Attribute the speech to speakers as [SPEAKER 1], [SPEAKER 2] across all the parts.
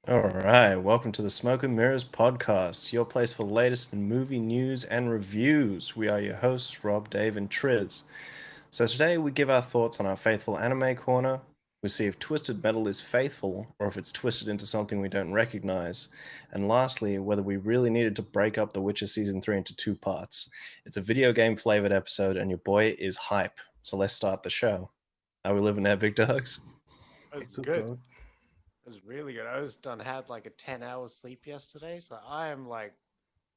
[SPEAKER 1] All right, welcome to the Smoke and Mirrors podcast, your place for the latest in movie news and reviews. We are your hosts, Rob, Dave, and Triz. So today we give our thoughts on our faithful anime corner. We see if Twisted Metal is faithful or if it's twisted into something we don't recognize. And lastly, whether we really needed to break up The Witcher Season 3 into two parts. It's a video game flavored episode, and your boy is hype. So let's start the show. How we living there, Victor Hugs?
[SPEAKER 2] It was
[SPEAKER 3] What's up,
[SPEAKER 2] good.
[SPEAKER 3] dog?
[SPEAKER 2] It was really good. I was done had like a 10 hour sleep yesterday, so I am like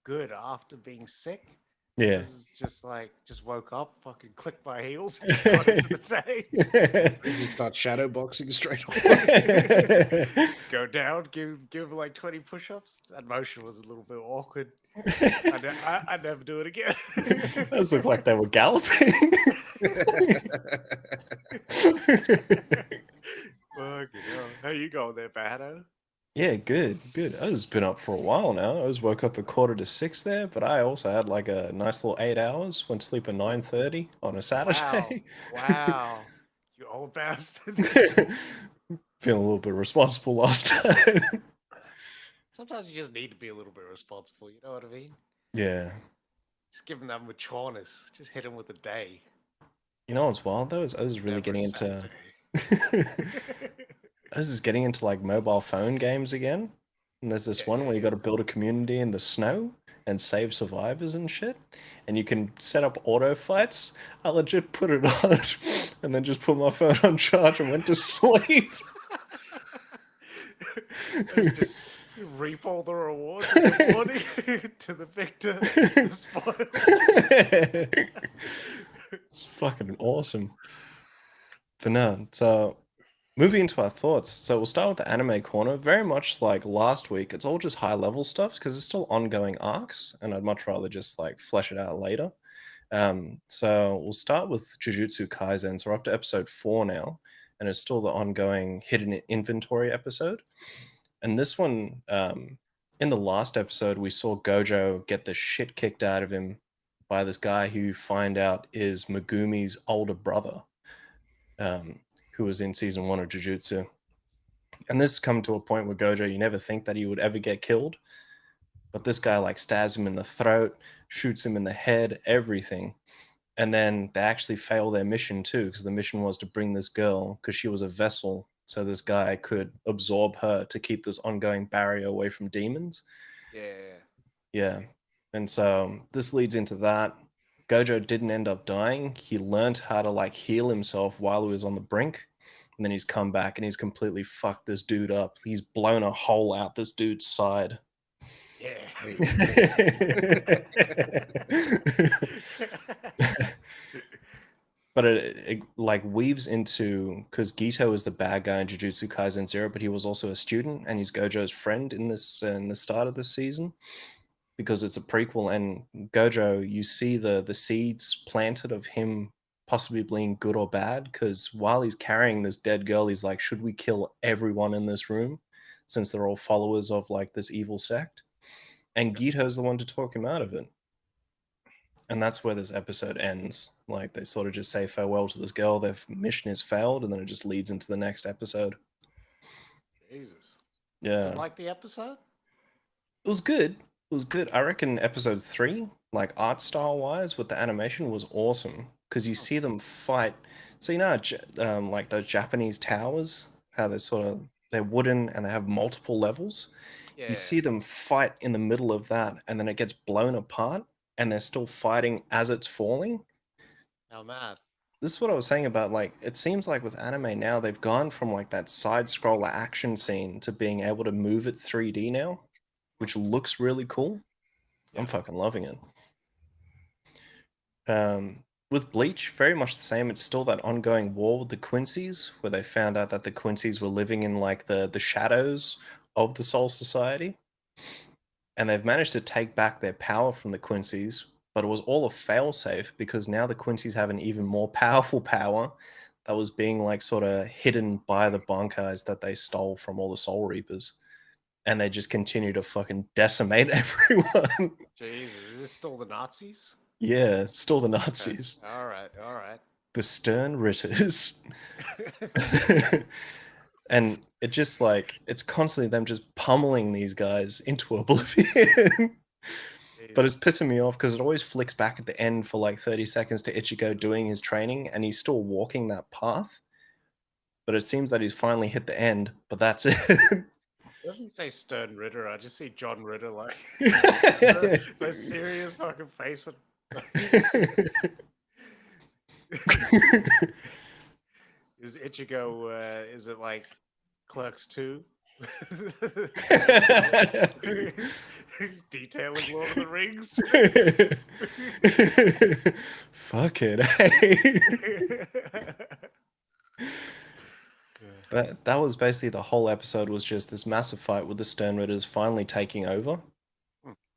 [SPEAKER 2] good after being sick.
[SPEAKER 1] Yeah.
[SPEAKER 2] This is just like just woke up, fucking clicked my heels, and just got into the day.
[SPEAKER 3] You just start shadow boxing straight away.
[SPEAKER 2] Go down, give like 20 push-ups. That motion was a little bit awkward. I never do it again.
[SPEAKER 1] Those look like they were galloping.
[SPEAKER 2] Fucking hell. How you going there, Bado?
[SPEAKER 1] Yeah, good, good. I was been up for a while now. I was woke up at 5:45 there, but I also had like a nice little 8 hours. Went to sleep at 9:30 on a
[SPEAKER 2] Wow.
[SPEAKER 1] Saturday.
[SPEAKER 2] Wow. You old bastard.
[SPEAKER 1] Feeling a little bit responsible last time.
[SPEAKER 2] Sometimes you just need to be a little bit responsible, you know what I mean?
[SPEAKER 1] Yeah.
[SPEAKER 2] Just give them that matureness. Just hit them with a day.
[SPEAKER 1] You know what's wild though is I was really
[SPEAKER 2] Never a
[SPEAKER 1] getting
[SPEAKER 2] sad
[SPEAKER 1] into
[SPEAKER 2] day.
[SPEAKER 1] I was just getting into like mobile phone games again. And there's this one where you got to build a community in the snow and save survivors and shit. And you can set up auto fights. I legit put it on and then just put my phone on charge and went to sleep.
[SPEAKER 2] Let's just reap all the rewards in the morning to the victor. The spoils.
[SPEAKER 1] It's fucking awesome. But no, so moving into our thoughts. So we'll start with the anime corner. Very much like last week, it's all just high level stuff because it's still ongoing arcs, and I'd much rather just like flesh it out later. So we'll start with Jujutsu Kaisen. So we're up to episode 4 now, and it's still the ongoing hidden inventory episode. And this one, in the last episode, we saw Gojo get the shit kicked out of him by this guy who you find out is Megumi's older brother, um, who was in season 1 of Jujutsu. And this has come to a point where Gojo, you never think that he would ever get killed, but this guy like stabs him in the throat, shoots him in the head, everything. And then they actually fail their mission too, because the mission was to bring this girl, because she was a vessel, so this guy could absorb her to keep this ongoing barrier away from demons.
[SPEAKER 2] Yeah.
[SPEAKER 1] Yeah. And so this leads into that. Gojo didn't end up dying. He learned how to like heal himself while he was on the brink. And then he's come back and he's completely fucked this dude up. He's blown a hole out this dude's side.
[SPEAKER 2] Yeah.
[SPEAKER 1] But it like weaves into, because Gito is the bad guy in Jujutsu Kaisen Zero, but he was also a student and he's Gojo's friend in this in the start of this season, because it's a prequel. And Gojo, you see the seeds planted of him possibly being good or bad, because while he's carrying this dead girl, he's like, should we kill everyone in this room since they're all followers of like this evil sect? And Gito's the one to talk him out of it. And that's where this episode ends. Like they sort of just say farewell to this girl, their mission is failed, and then it just leads into the next episode.
[SPEAKER 2] Jesus.
[SPEAKER 1] Yeah.
[SPEAKER 2] Was like the episode?
[SPEAKER 1] It was good. It was good. I reckon episode 3, like art style wise, with the animation was awesome, because you see them fight. So you know, like those Japanese towers, how they're wooden and they have multiple levels.
[SPEAKER 2] Yeah.
[SPEAKER 1] You see them fight in the middle of that, and then it gets blown apart, and they're still fighting as it's falling.
[SPEAKER 2] How mad.
[SPEAKER 1] This is what I was saying about, like, it seems like with anime now, they've gone from like that side scroller action scene to being able to move it 3D now, which looks really cool. I'm fucking loving it. With Bleach, very much the same. It's still that ongoing war with the Quincy's, where they found out that the Quincy's were living in like the shadows of the Soul Society, and they've managed to take back their power from the Quincy's. But it was all a failsafe, because now the Quincy's have an even more powerful power that was being like sort of hidden by the Bankais that they stole from all the Soul Reapers, and they just continue to fucking decimate everyone.
[SPEAKER 2] Jesus, is this still the Nazis?
[SPEAKER 1] Yeah, still the Nazis.
[SPEAKER 2] All right, all right.
[SPEAKER 1] The Stern Ritters. And it just like it's constantly them just pummeling these guys into oblivion. But it's
[SPEAKER 2] Jesus.
[SPEAKER 1] pissing me off because it always flicks back at the end for like 30 seconds to Ichigo doing his training and he's still walking that path. But it seems that he's finally hit the end, but that's it.
[SPEAKER 2] Whenever you say Stern Ritter, I just see John Ritter like the serious fucking face. Is Ichigo? Is it like Clerks 2? He's detailing Lord of the Rings.
[SPEAKER 1] Fuck it. Hey. But that was basically the whole episode was just this massive fight with the Stern Ritters finally taking over.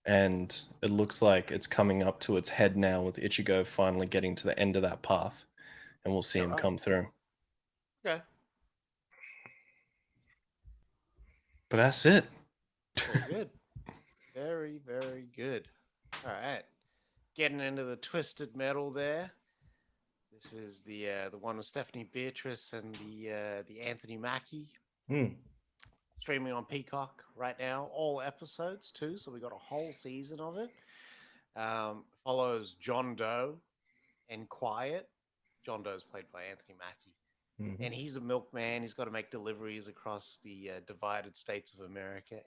[SPEAKER 1] And it looks like it's coming up to its head now with Ichigo finally getting to the end of that path. And we'll see him come through.
[SPEAKER 2] Okay.
[SPEAKER 1] But that's it.
[SPEAKER 2] Well, good. Very, very good. All right. Getting into the twisted metal there. This is the one with Stephanie Beatrice and the Anthony Mackie. Streaming on Peacock right now, all episodes too. So we got a whole season of it. Follows John Doe and Quiet. John Doe's played by Anthony Mackie, and he's a milkman. He's got to make deliveries across the divided states of America.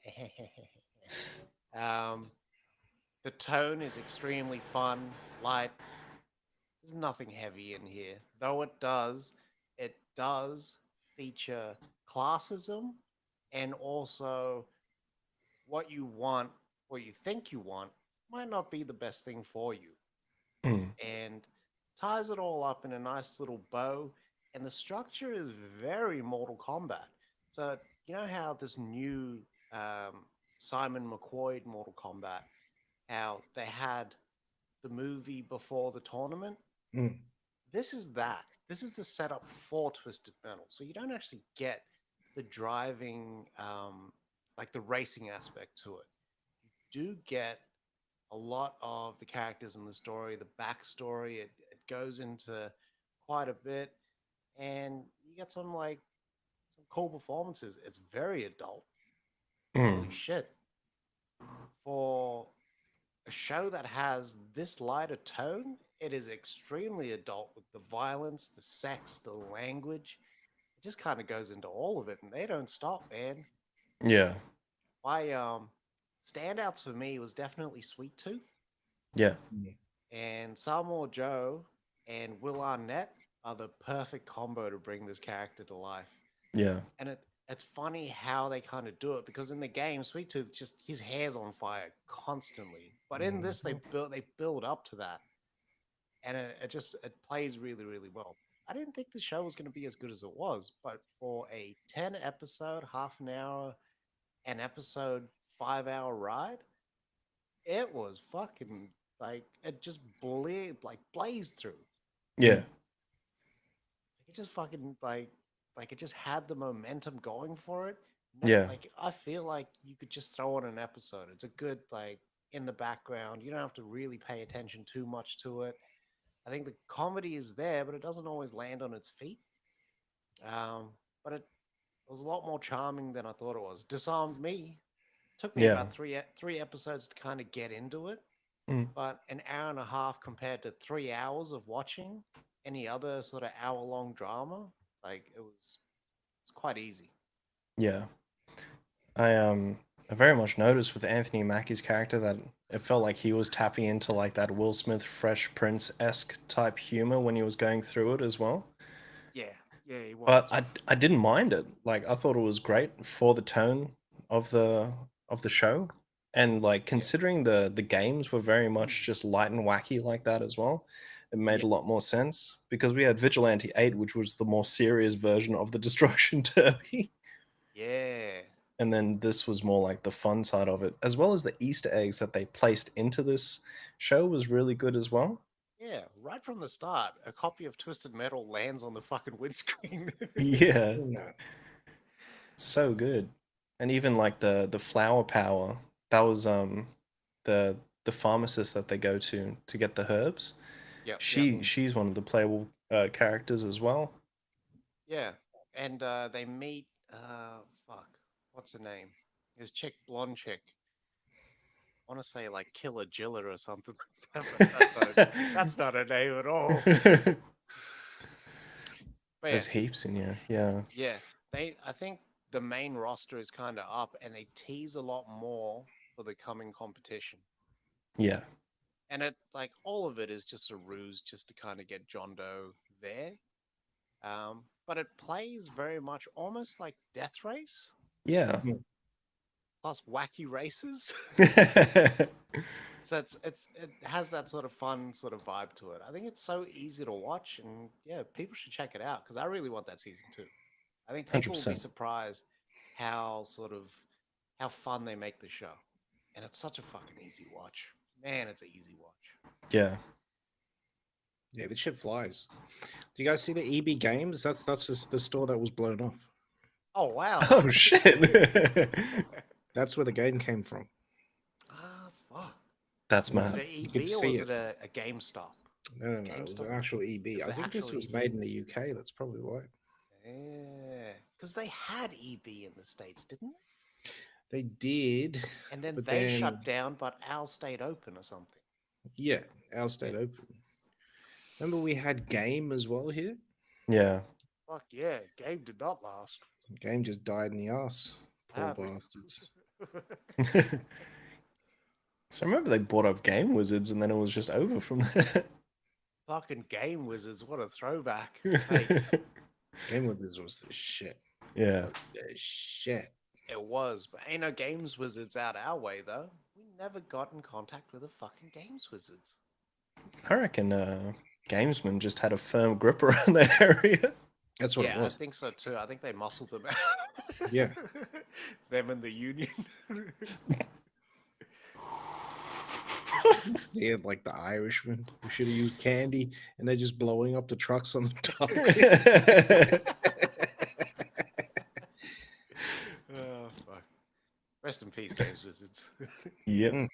[SPEAKER 2] The tone is extremely fun, light. There's nothing heavy in here, though it does feature classism and also what you want, what you think you want, might not be the best thing for you. And ties it all up in a nice little bow. And the structure is very Mortal Kombat. So, you know how this new Simon McQuoid Mortal Kombat, how they had the movie before the tournament? This is that. This is the setup for Twisted Metal. So you don't actually get the driving, like the racing aspect to it. You do get a lot of the characters in the story, the backstory. It goes into quite a bit, and you get some cool performances. It's very adult. Holy shit! For a show that has this lighter tone, it is extremely adult with the violence, the sex, the language. It just kind of goes into all of it, and they don't stop, man.
[SPEAKER 1] Yeah.
[SPEAKER 2] My standouts for me was definitely Sweet Tooth.
[SPEAKER 1] Yeah.
[SPEAKER 2] And Samuel Joe and Will Arnett are the perfect combo to bring this character to life.
[SPEAKER 1] Yeah.
[SPEAKER 2] And it's funny how they kind of do it because in the game, Sweet Tooth just his hair's on fire constantly. But in this, they build up to that, and it plays really really well. I didn't think the show was going to be as good as it was, but for a 10 episode, half an hour, an episode, 5 hour ride, it was fucking like it just blazed through.
[SPEAKER 1] Yeah.
[SPEAKER 2] It just fucking like it just had the momentum going for it.
[SPEAKER 1] Yeah.
[SPEAKER 2] Like I feel like you could just throw on an episode. It's a good like in the background. You don't have to really pay attention too much to it. I think the comedy is there, but it doesn't always land on its feet. But it was a lot more charming than I thought it was. Disarmed me. Took me
[SPEAKER 1] Yeah.
[SPEAKER 2] about three episodes to kind of get into it, but an hour and a half compared to 3 hours of watching any other sort of hour long drama, like it's quite easy.
[SPEAKER 1] Yeah. I very much noticed with Anthony Mackie's character that it felt like he was tapping into like that Will Smith Fresh Prince-esque type humor when he was going through it as well.
[SPEAKER 2] Yeah, he was.
[SPEAKER 1] But I didn't mind it. Like I thought it was great for the tone of the show. And like considering the games were very much just light and wacky like that as well, it made a lot more sense because we had Vigilante 8, which was the more serious version of the Destruction Derby.
[SPEAKER 2] Yeah.
[SPEAKER 1] And then this was more like the fun side of it, as well as the Easter eggs that they placed into this show was really good as well.
[SPEAKER 2] Yeah, right from the start, a copy of Twisted Metal lands on the fucking windscreen.
[SPEAKER 1] Yeah. So good. And even like the flower power, that was the pharmacist that they go to get the herbs.
[SPEAKER 2] Yep.
[SPEAKER 1] She's one of the playable characters as well.
[SPEAKER 2] Yeah, and they meet fuck, what's her name? His chick, blonde chick. I want to say like Killer Jilla or something, but that's not a name at all. But yeah,
[SPEAKER 1] There's heaps in here. Yeah.
[SPEAKER 2] yeah, I think the main roster is kind of up, and they tease a lot more for the coming competition.
[SPEAKER 1] Yeah.
[SPEAKER 2] And it like all of it is just a ruse, just to kind of get John Doe there. But it plays very much almost like Death Race
[SPEAKER 1] Yeah.
[SPEAKER 2] plus wacky races. So it has that sort of fun sort of vibe to it. I think it's so easy to watch, and yeah, people should check it out because I really want that season 2. I think people will be
[SPEAKER 1] 100%.
[SPEAKER 2] surprised how sort of how fun they make the show, and it's such a fucking easy watch. Man, it's an easy watch.
[SPEAKER 1] Yeah.
[SPEAKER 3] Yeah, this shit flies. Do you guys see the EB Games? That's the store that was blown off.
[SPEAKER 2] Oh wow!
[SPEAKER 1] Oh shit.
[SPEAKER 3] That's where the game came from.
[SPEAKER 2] Ah, fuck.
[SPEAKER 1] That's
[SPEAKER 2] Was it
[SPEAKER 1] mad.
[SPEAKER 2] an
[SPEAKER 3] You could
[SPEAKER 2] EB or
[SPEAKER 3] see
[SPEAKER 2] was
[SPEAKER 3] it.
[SPEAKER 2] it a GameStop?
[SPEAKER 3] No,
[SPEAKER 2] Was
[SPEAKER 3] no, no. It was
[SPEAKER 2] GameStop?
[SPEAKER 3] an actual EB.
[SPEAKER 2] It's
[SPEAKER 3] I
[SPEAKER 2] an
[SPEAKER 3] think this
[SPEAKER 2] actual
[SPEAKER 3] was
[SPEAKER 2] EB.
[SPEAKER 3] made in the UK. That's probably why.
[SPEAKER 2] Yeah, because they had EB in the States, didn't they?
[SPEAKER 3] They did,
[SPEAKER 2] And then
[SPEAKER 3] but
[SPEAKER 2] they
[SPEAKER 3] then
[SPEAKER 2] shut down, but ours stayed open or something.
[SPEAKER 3] yeah, our stayed open. Remember we had Game as well here.
[SPEAKER 1] Yeah.
[SPEAKER 2] Fuck yeah, game did not last.
[SPEAKER 3] Game just died in the ass. Poor
[SPEAKER 2] Badly.
[SPEAKER 3] bastards.
[SPEAKER 1] So I remember they bought up Game Wizards and then it was just over from there.
[SPEAKER 2] Fucking Game Wizards, what a throwback. Mate,
[SPEAKER 3] Game Wizards was the shit.
[SPEAKER 1] Yeah.
[SPEAKER 3] The shit.
[SPEAKER 2] it was, but ain't no Games Wizards out our way though. We never got in contact with a fucking Games Wizards.
[SPEAKER 1] I reckon Gamesman just had a firm grip around that area.
[SPEAKER 3] That's what it
[SPEAKER 2] Yeah, I
[SPEAKER 3] was.
[SPEAKER 2] think so too. I think they muscled them out.
[SPEAKER 3] Yeah.
[SPEAKER 2] Them and the union.
[SPEAKER 3] They had like the Irishman who should have used candy and they're just blowing up the trucks on the top.
[SPEAKER 2] Oh, fuck. Rest in peace, Games Wizards.
[SPEAKER 1] Yep.
[SPEAKER 3] Mm.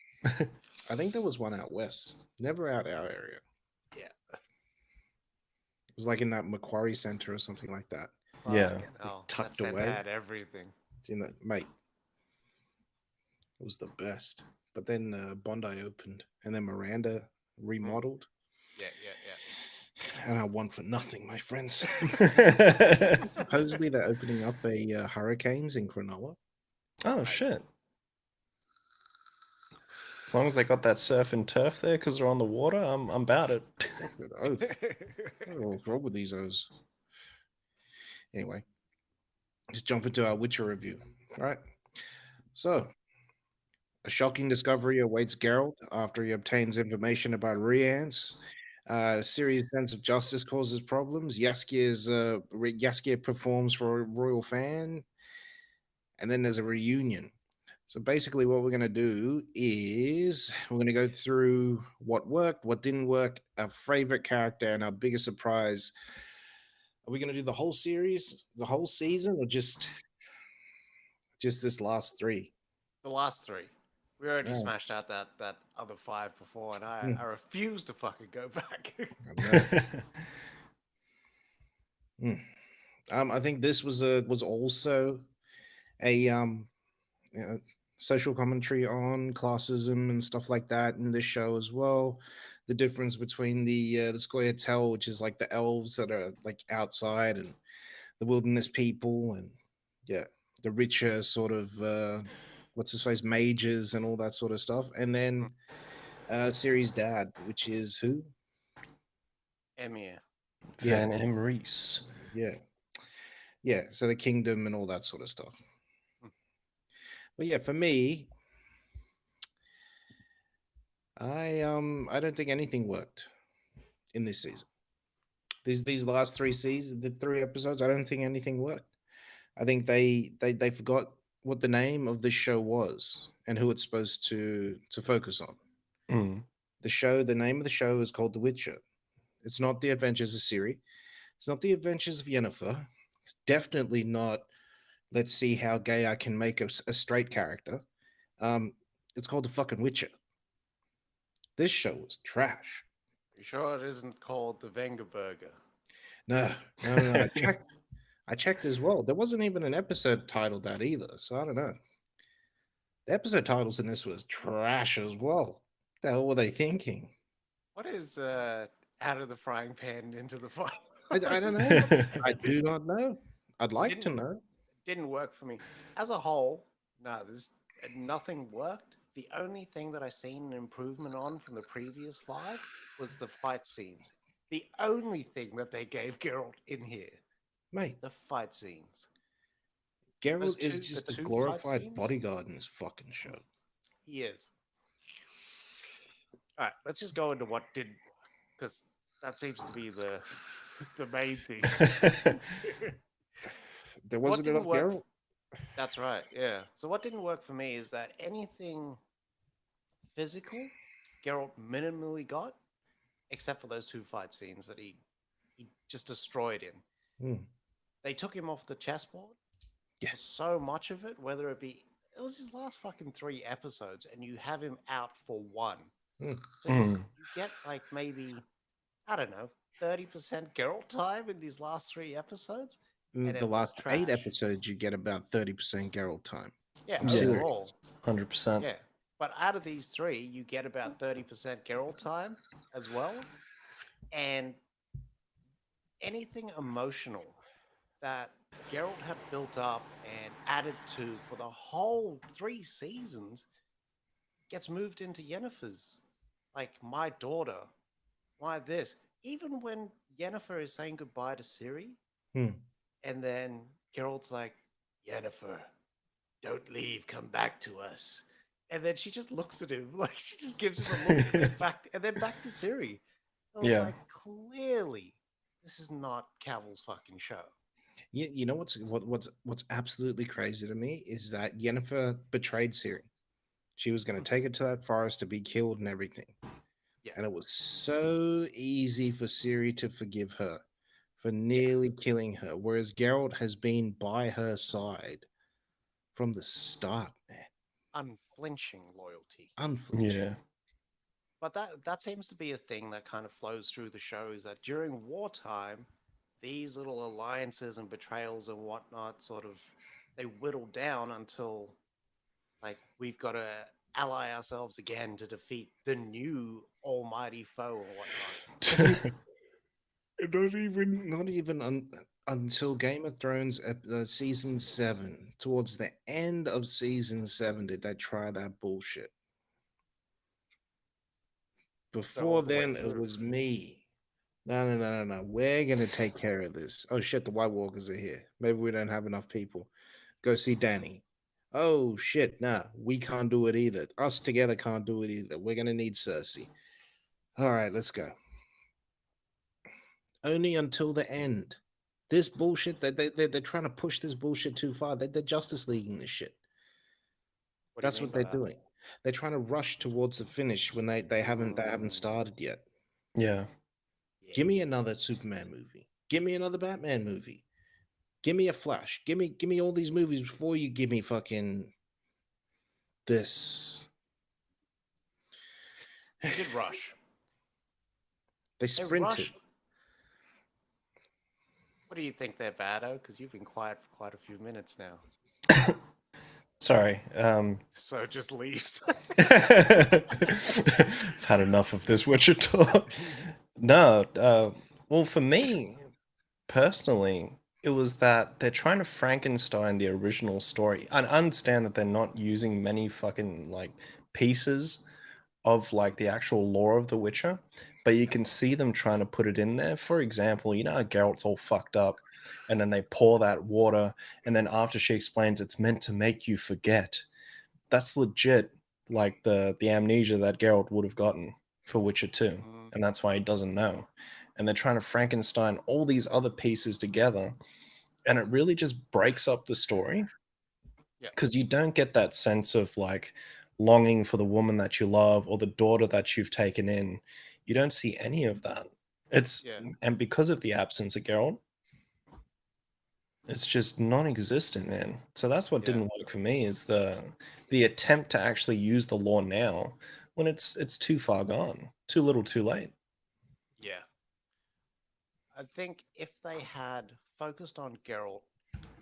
[SPEAKER 3] I think there was one out west, never out our area.
[SPEAKER 2] Yeah.
[SPEAKER 3] It was like in that Macquarie Center or something like that.
[SPEAKER 1] Yeah.
[SPEAKER 2] Fucking hell.
[SPEAKER 3] Tucked
[SPEAKER 2] That center
[SPEAKER 3] away.
[SPEAKER 2] had everything.
[SPEAKER 3] It's in that, mate. It was the best. But then Bondi opened, and then Miranda remodeled,
[SPEAKER 2] Yeah, yeah,
[SPEAKER 3] and I won for nothing, my friends. Supposedly they're opening up a Hurricanes in Cronulla.
[SPEAKER 1] Oh shit. As long as they got that surf and turf there because they're on the water, I'm about it.
[SPEAKER 3] Fuck with oath.
[SPEAKER 2] yeah.
[SPEAKER 3] What's wrong with these O's? Anyway, just jump into our Witcher review. All right. So, a shocking discovery awaits Geralt after he obtains information about Riance. Ciri's sense of justice causes problems. Jaskier performs for a royal fan, and then there's a reunion. So basically, what we're going to do is we're going to go through what worked, what didn't work, our favorite character, and our biggest surprise. Are we going to do the whole series, the whole season, or just this last 3?
[SPEAKER 2] The last 3. We already
[SPEAKER 3] Oh.
[SPEAKER 2] smashed out that other 5 before, and
[SPEAKER 3] Hmm.
[SPEAKER 2] I refuse to fucking go back.
[SPEAKER 3] I think this was also a social commentary on classism and stuff like that in this show as well. The difference between the Scoia'tael, which is like the elves that are like outside, and the wilderness people, and yeah, the richer sort of what's his face mages and all that sort of stuff. And then Ciri's dad, which is who?
[SPEAKER 2] Emir.
[SPEAKER 1] Van Emrees.
[SPEAKER 3] Yeah, so the kingdom and all that sort of stuff. But yeah, for me, I don't think anything worked in this season. These last 3 seasons, the 3 episodes, I don't think anything worked. I think they forgot what the name of this show was and who it's supposed to focus on.
[SPEAKER 1] Mm.
[SPEAKER 3] The name of the show is called The Witcher. It's not The Adventures of Ciri. It's not The Adventures of Yennefer. It's definitely not let's see how gay I can make a straight character. It's called The fucking Witcher. This show was trash.
[SPEAKER 2] You sure it isn't called the Wenger Burger?
[SPEAKER 3] No. I checked as well. There wasn't even an episode titled that either. So I don't know. The episode titles in this was trash as well. The hell were they thinking?
[SPEAKER 2] What is out of the frying pan into the fire?
[SPEAKER 3] I
[SPEAKER 2] What
[SPEAKER 3] don't
[SPEAKER 2] is
[SPEAKER 3] know.
[SPEAKER 2] that?
[SPEAKER 3] I do not know. I'd
[SPEAKER 2] It
[SPEAKER 3] like to know.
[SPEAKER 2] didn't work for me as a whole. No, there's nothing worked. The only thing that I seen an improvement on from the previous 5 was the fight scenes. The only thing that they gave Geralt in here,
[SPEAKER 3] Mate,
[SPEAKER 2] the fight scenes.
[SPEAKER 3] Geralt is
[SPEAKER 2] The
[SPEAKER 3] just a
[SPEAKER 2] two fight
[SPEAKER 3] glorified
[SPEAKER 2] scenes.
[SPEAKER 3] bodyguard in this fucking show.
[SPEAKER 2] He is. All right, let's just go into what didn't work, because that seems to be the the main thing.
[SPEAKER 3] There
[SPEAKER 2] What
[SPEAKER 3] wasn't
[SPEAKER 2] didn't
[SPEAKER 3] enough
[SPEAKER 2] work?
[SPEAKER 3] Geralt.
[SPEAKER 2] That's right. Yeah. So what didn't work for me is that anything physical, Geralt minimally got, except for those 2 fight scenes that he just destroyed in.
[SPEAKER 3] Hmm.
[SPEAKER 2] They took him off the chessboard.
[SPEAKER 3] Yeah.
[SPEAKER 2] For so much of it, whether it be it was his last fucking 3 episodes, and you have him out for 1.
[SPEAKER 3] Mm.
[SPEAKER 2] So you get like maybe, I don't know, 30% Geralt time in these last 3 episodes.
[SPEAKER 3] In
[SPEAKER 2] And
[SPEAKER 3] the
[SPEAKER 2] it was
[SPEAKER 3] last 8
[SPEAKER 2] trash.
[SPEAKER 3] episodes, you get about 30% Geralt time.
[SPEAKER 2] Yeah,
[SPEAKER 3] I'm
[SPEAKER 1] Yeah.
[SPEAKER 2] overall.
[SPEAKER 1] 100%.
[SPEAKER 2] Yeah. But out of these 3, you get about 30% Geralt time as well. And anything emotional that Geralt had built up and added to for the whole 3 seasons gets moved into Yennefer's. Like, my daughter, why this? Even when Yennefer is saying goodbye to Ciri,
[SPEAKER 3] Hmm.
[SPEAKER 2] and then Geralt's like, Yennefer, don't leave, come back to us. And then she just looks at him, like she just gives him a look, and then back to Ciri. I was
[SPEAKER 1] Yeah.
[SPEAKER 2] like, clearly, this is not Cavill's fucking show.
[SPEAKER 3] You know what's absolutely crazy to me is that Yennefer betrayed Ciri. She was going to take it to that forest to be killed and everything.
[SPEAKER 2] Yeah.
[SPEAKER 3] And it was so easy for Ciri to forgive her for nearly killing her, whereas Geralt has been by her side from the start, man.
[SPEAKER 2] Unflinching loyalty.
[SPEAKER 3] Unflinching.
[SPEAKER 1] Yeah.
[SPEAKER 2] But that seems to be a thing that kind of flows through the show, is that during wartime, these little alliances and betrayals and whatnot sort of, they whittle down until, like, we've got to ally ourselves again to defeat the new almighty foe or whatnot.
[SPEAKER 3] Not even until Game of Thrones season 7, towards the end of season 7, did they try that bullshit. Before
[SPEAKER 2] the way
[SPEAKER 3] then, it
[SPEAKER 2] through.
[SPEAKER 3] was me. No. We're gonna take care of this. Oh shit, the White Walkers are here. Maybe we don't have enough people. Go see Danny. Oh shit, nah, we can't do it either. Us together can't do it either. We're gonna need Cersei. All right, let's go. Only until the end. This bullshit, they're trying to push this bullshit too far. They're Justice Leaguing this shit.
[SPEAKER 2] What do you
[SPEAKER 3] That's
[SPEAKER 2] mean
[SPEAKER 3] what
[SPEAKER 2] by
[SPEAKER 3] they're
[SPEAKER 2] that?
[SPEAKER 3] doing. They're trying to rush towards the finish when they haven't started yet.
[SPEAKER 1] Yeah.
[SPEAKER 3] Give me another Superman movie. Give me another Batman movie. Give me a Flash. Give me all these movies before you give me fucking this.
[SPEAKER 2] They did rush.
[SPEAKER 3] They
[SPEAKER 2] They
[SPEAKER 3] sprinted.
[SPEAKER 2] rushed. What do you think they're bad at? Because you've been quiet for quite a few minutes now.
[SPEAKER 1] Sorry.
[SPEAKER 2] So it just leaves.
[SPEAKER 1] I've had enough of this Witcher talk. No, well, for me personally, it was that they're trying to Frankenstein the original story. I understand that they're not using many fucking like pieces of like the actual lore of The Witcher, but you can see them trying to put it in there. For example, you know how Geralt's all fucked up, and then they pour that water, and then after she explains it's meant to make you forget. That's legit like the amnesia that Geralt would have gotten for Witcher 2, and that's why he doesn't know. And they're trying to Frankenstein all these other pieces together, and it really just breaks up the story
[SPEAKER 2] Yeah.
[SPEAKER 1] because you don't get that sense of like longing for the woman that you love or the daughter that you've taken in. You don't see any of that. It's
[SPEAKER 2] Yeah.
[SPEAKER 1] and because of the absence of Geralt, it's just non-existent, man. So that's what
[SPEAKER 2] Yeah.
[SPEAKER 1] didn't work for me is the attempt to actually use the law now when it's too far gone, too little, too late.
[SPEAKER 2] Yeah. I think if they had focused on Geralt,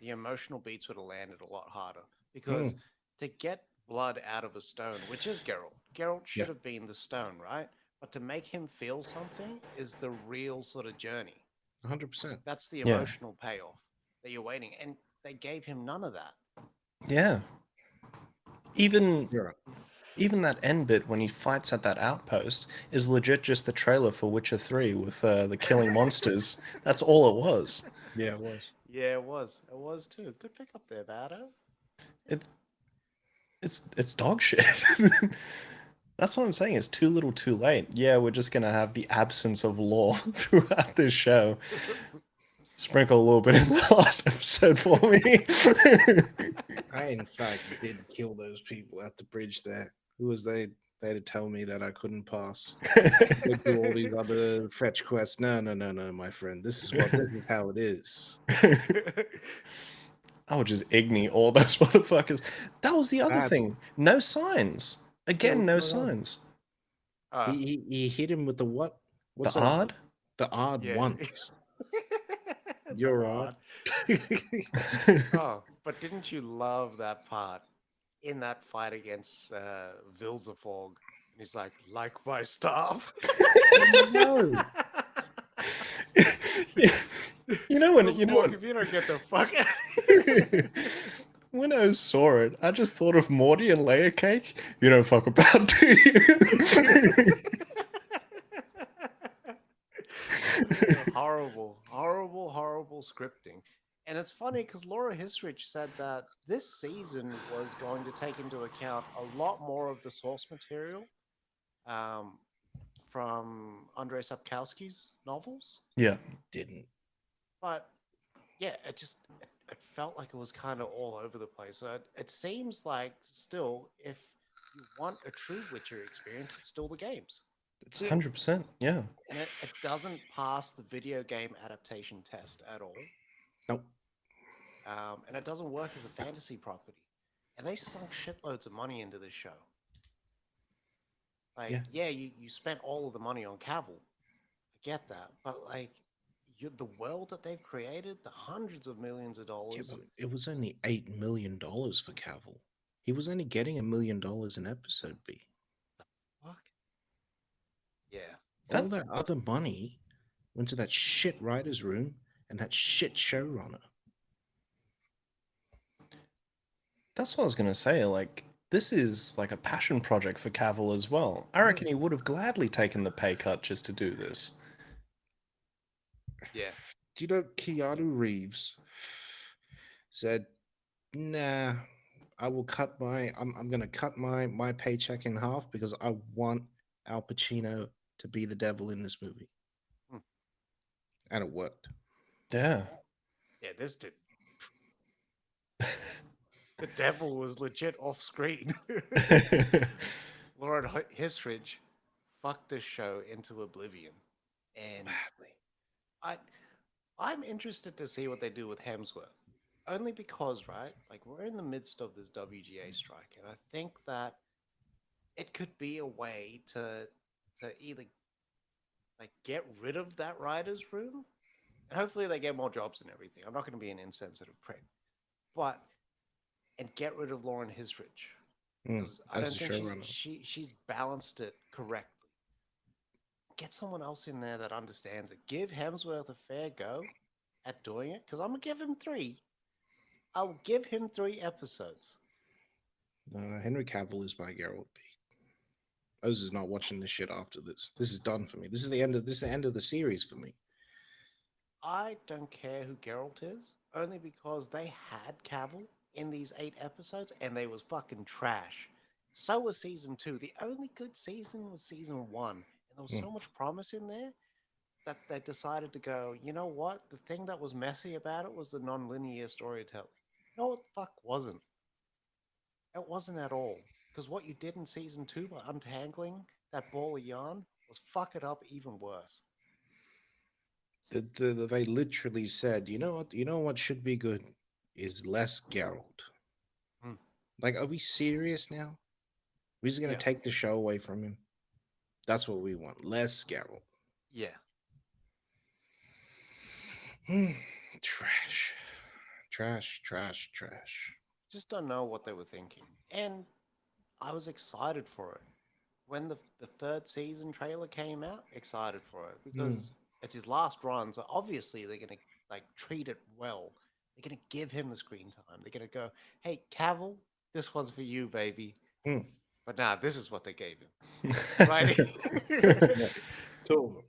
[SPEAKER 2] the emotional beats would have landed a lot harder. Because
[SPEAKER 3] Mm,
[SPEAKER 2] to get blood out of a stone, which is Geralt
[SPEAKER 3] yeah,
[SPEAKER 2] should have been the stone, right? But to make him feel something is the real sort of journey.
[SPEAKER 3] 100%.
[SPEAKER 2] That's the
[SPEAKER 1] Yeah.
[SPEAKER 2] emotional payoff that you're waiting. And they gave him none of that.
[SPEAKER 1] Yeah. Even
[SPEAKER 3] You're right.
[SPEAKER 1] even that end bit when he fights at that outpost is legit just the trailer for Witcher 3 with the killing monsters. That's all it was.
[SPEAKER 3] Yeah, it was.
[SPEAKER 2] Yeah, it was. It was too. Good pick up there, Vado.
[SPEAKER 1] It it's dog shit. That's what I'm saying. It's too little, too late. Yeah, we're just gonna have the absence of lore throughout this show. Sprinkle a little bit in the last episode for me.
[SPEAKER 3] I, in fact, did kill those people at the bridge there. Who was they? They to tell me that I couldn't pass. Go do all these other fetch quests. No, no, no, no, my friend. This is how it is.
[SPEAKER 1] I would just ignore all those motherfuckers. That was the other
[SPEAKER 3] Badly.
[SPEAKER 1] thing. No signs.
[SPEAKER 3] Yeah,
[SPEAKER 1] Again,
[SPEAKER 3] what's
[SPEAKER 1] no
[SPEAKER 3] going on?
[SPEAKER 1] signs.
[SPEAKER 3] He hit him with the what?
[SPEAKER 1] The
[SPEAKER 3] What's that?
[SPEAKER 1] odd?
[SPEAKER 3] The odd
[SPEAKER 2] Yeah.
[SPEAKER 3] once.
[SPEAKER 2] The
[SPEAKER 3] You're odd.
[SPEAKER 2] Oh, but didn't you love that part in that fight against Vilsefog? And he's like my staff.
[SPEAKER 3] No.
[SPEAKER 1] You know when
[SPEAKER 2] Vilsefog, if you don't get the fuck out.
[SPEAKER 1] when I saw it, I just thought of Morty and layer cake. You don't fuck about, do you?
[SPEAKER 2] Horrible, horrible, horrible scripting. And it's funny because Laura Hisrich said that this season was going to take into account a lot more of the source material um, from Andrei Sapkowski's novels.
[SPEAKER 1] Yeah.
[SPEAKER 3] Didn't.
[SPEAKER 2] But yeah, it felt like it was kind of all over the place. So it seems like still, if you want a true Witcher experience, it's still the games.
[SPEAKER 3] That's it.
[SPEAKER 1] 100%. Yeah.
[SPEAKER 2] And it doesn't pass the video game adaptation test at all.
[SPEAKER 3] Nope.
[SPEAKER 2] And it doesn't work as a fantasy property. And they sunk shitloads of money into this show. Like,
[SPEAKER 3] Yeah.
[SPEAKER 2] you spent all of the money on Cavill. I get that. But, like, the world that they've created, the hundreds of millions of dollars.
[SPEAKER 3] Yeah, but it was only $8 million for Cavill. He was only getting $1 million an episode B.
[SPEAKER 2] Fuck? Yeah.
[SPEAKER 3] All that other money went to that shit writer's room and that shit showrunner.
[SPEAKER 1] That's what I was going to say. Like, this is like a passion project for Cavill as well. I reckon he would have gladly taken the pay cut just to do this.
[SPEAKER 2] Yeah.
[SPEAKER 3] Do you know Keanu Reeves said, nah, I will cut I'm gonna cut my paycheck in half because I want Al Pacino to be the devil in this movie.
[SPEAKER 2] Hmm.
[SPEAKER 3] And it worked.
[SPEAKER 1] Yeah.
[SPEAKER 2] Yeah, this did. The devil was legit off screen. Lord Hisridge fucked this show into oblivion. And
[SPEAKER 3] Badly.
[SPEAKER 2] I'm interested to see what they do with Hemsworth. Only because, right, like we're in the midst of this WGA strike, and I think that it could be a way to either like get rid of that writer's room, and hopefully they get more jobs and everything. I'm not going to be an insensitive prick, but and get rid of Lauren Hisrich because I
[SPEAKER 3] as
[SPEAKER 2] don't
[SPEAKER 3] the
[SPEAKER 2] think
[SPEAKER 3] showrunner.
[SPEAKER 2] she's balanced it correctly. Get someone else in there that understands it. Give Hemsworth a fair go at doing it because I'm gonna give him 3. I'll give him 3 episodes.
[SPEAKER 3] Henry Cavill is my Geralt B. Oz is not watching this shit after this. This is done for me. This is the end of the series for me.
[SPEAKER 2] I don't care who Geralt is, only because they had Cavill in these 8 episodes and they was fucking trash. So was season 2. The only good season was season 1. And there was so much promise in there that they decided to go, you know what? The thing that was messy about it was the non-linear storytelling. No, it fuck wasn't. It wasn't at all. Because what you did in season 2 by untangling that ball of yarn was fuck it up even worse.
[SPEAKER 3] They literally said, you know what should be good is less Geralt.
[SPEAKER 2] Hmm.
[SPEAKER 3] Like, are we serious now? We're just gonna
[SPEAKER 2] Yeah.
[SPEAKER 3] take the show away from him. That's what we want. Less Geralt.
[SPEAKER 2] Yeah.
[SPEAKER 3] Trash. Trash, trash, trash.
[SPEAKER 2] Just don't know what they were thinking. And I was excited for it. When the third season trailer came out, excited for it because it's his last run. So obviously they're gonna like treat it well. They're gonna give him the screen time. They're gonna go, "Hey, Cavill, this one's for you, baby."
[SPEAKER 3] Mm.
[SPEAKER 2] But nah, this is what they gave him. Right?
[SPEAKER 3] Yeah, two of them.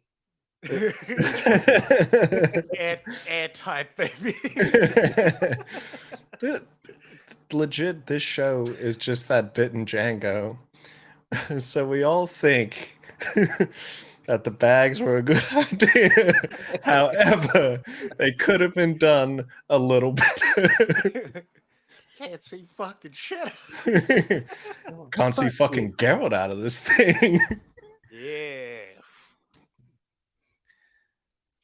[SPEAKER 2] Airtight, baby.
[SPEAKER 1] Legit, this show is just that bit in Django. So we all think that the bags were a good idea. However, they could have been done a little better.
[SPEAKER 2] Can't see fucking shit.
[SPEAKER 1] Can't see fucking Geralt out of this thing.
[SPEAKER 2] Yeah.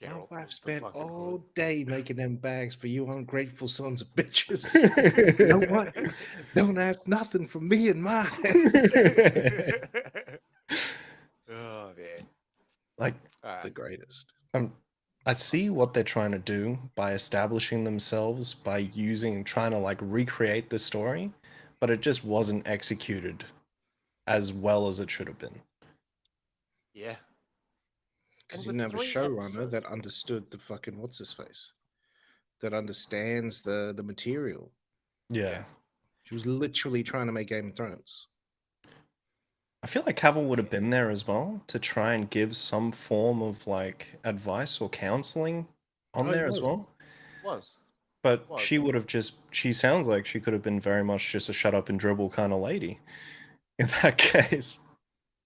[SPEAKER 3] Now
[SPEAKER 2] Geralt
[SPEAKER 3] I've
[SPEAKER 2] was the
[SPEAKER 3] spent
[SPEAKER 2] fucking
[SPEAKER 3] all
[SPEAKER 2] hood.
[SPEAKER 3] day making them bags for you ungrateful sons of bitches. You know what? Don't ask nothing from me and mine.
[SPEAKER 2] Oh man.
[SPEAKER 1] Like,
[SPEAKER 2] All right.
[SPEAKER 3] The greatest.
[SPEAKER 1] I see what they're trying to do by establishing themselves, by trying to like recreate the story, but it just wasn't executed as well as it should have been.
[SPEAKER 2] Yeah.
[SPEAKER 3] Because
[SPEAKER 2] And
[SPEAKER 3] you
[SPEAKER 2] with
[SPEAKER 3] didn't have a
[SPEAKER 2] 3
[SPEAKER 3] showrunner that
[SPEAKER 2] episodes.
[SPEAKER 3] understood the fucking what's his face, that understands the material.
[SPEAKER 1] Yeah.
[SPEAKER 3] She was literally trying to make Game of Thrones.
[SPEAKER 1] I feel like Cavill would have been there as well to try and give some form of like advice or counseling on
[SPEAKER 3] Oh, he
[SPEAKER 1] there as
[SPEAKER 3] was.
[SPEAKER 1] well.
[SPEAKER 2] Was.
[SPEAKER 1] But
[SPEAKER 2] Was.
[SPEAKER 1] she would have she sounds like she could have been very much just a shut up and dribble kind of lady in that case.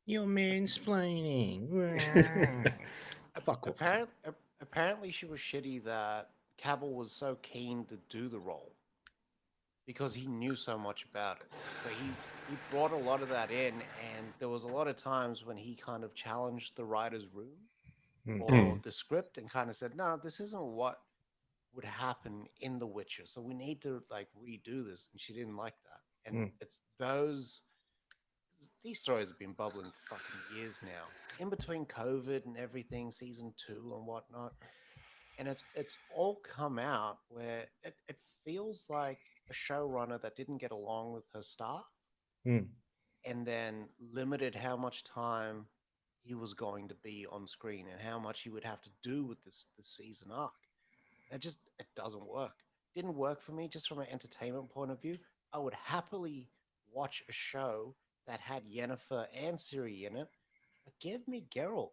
[SPEAKER 3] You're mansplaining. Fuck off.
[SPEAKER 2] Apparently she was shitty that Cavill was so keen to do the role because he knew so much about it. So he brought a lot of that in, and there was a lot of times when he kind of challenged the writer's room or the script and kind of said, "No, this isn't what would happen in The Witcher. So we need to like redo this." And she didn't like that. And it's these stories have been bubbling for fucking years now. In between COVID and everything, season 2 and whatnot. And it's all come out where it feels like a showrunner that didn't get along with her staff and then limited how much time he was going to be on screen and how much he would have to do with this season arc. It doesn't work. Didn't work for me just from an entertainment point of view. I would happily watch a show that had Yennefer and Ciri in it, but give me Geralt.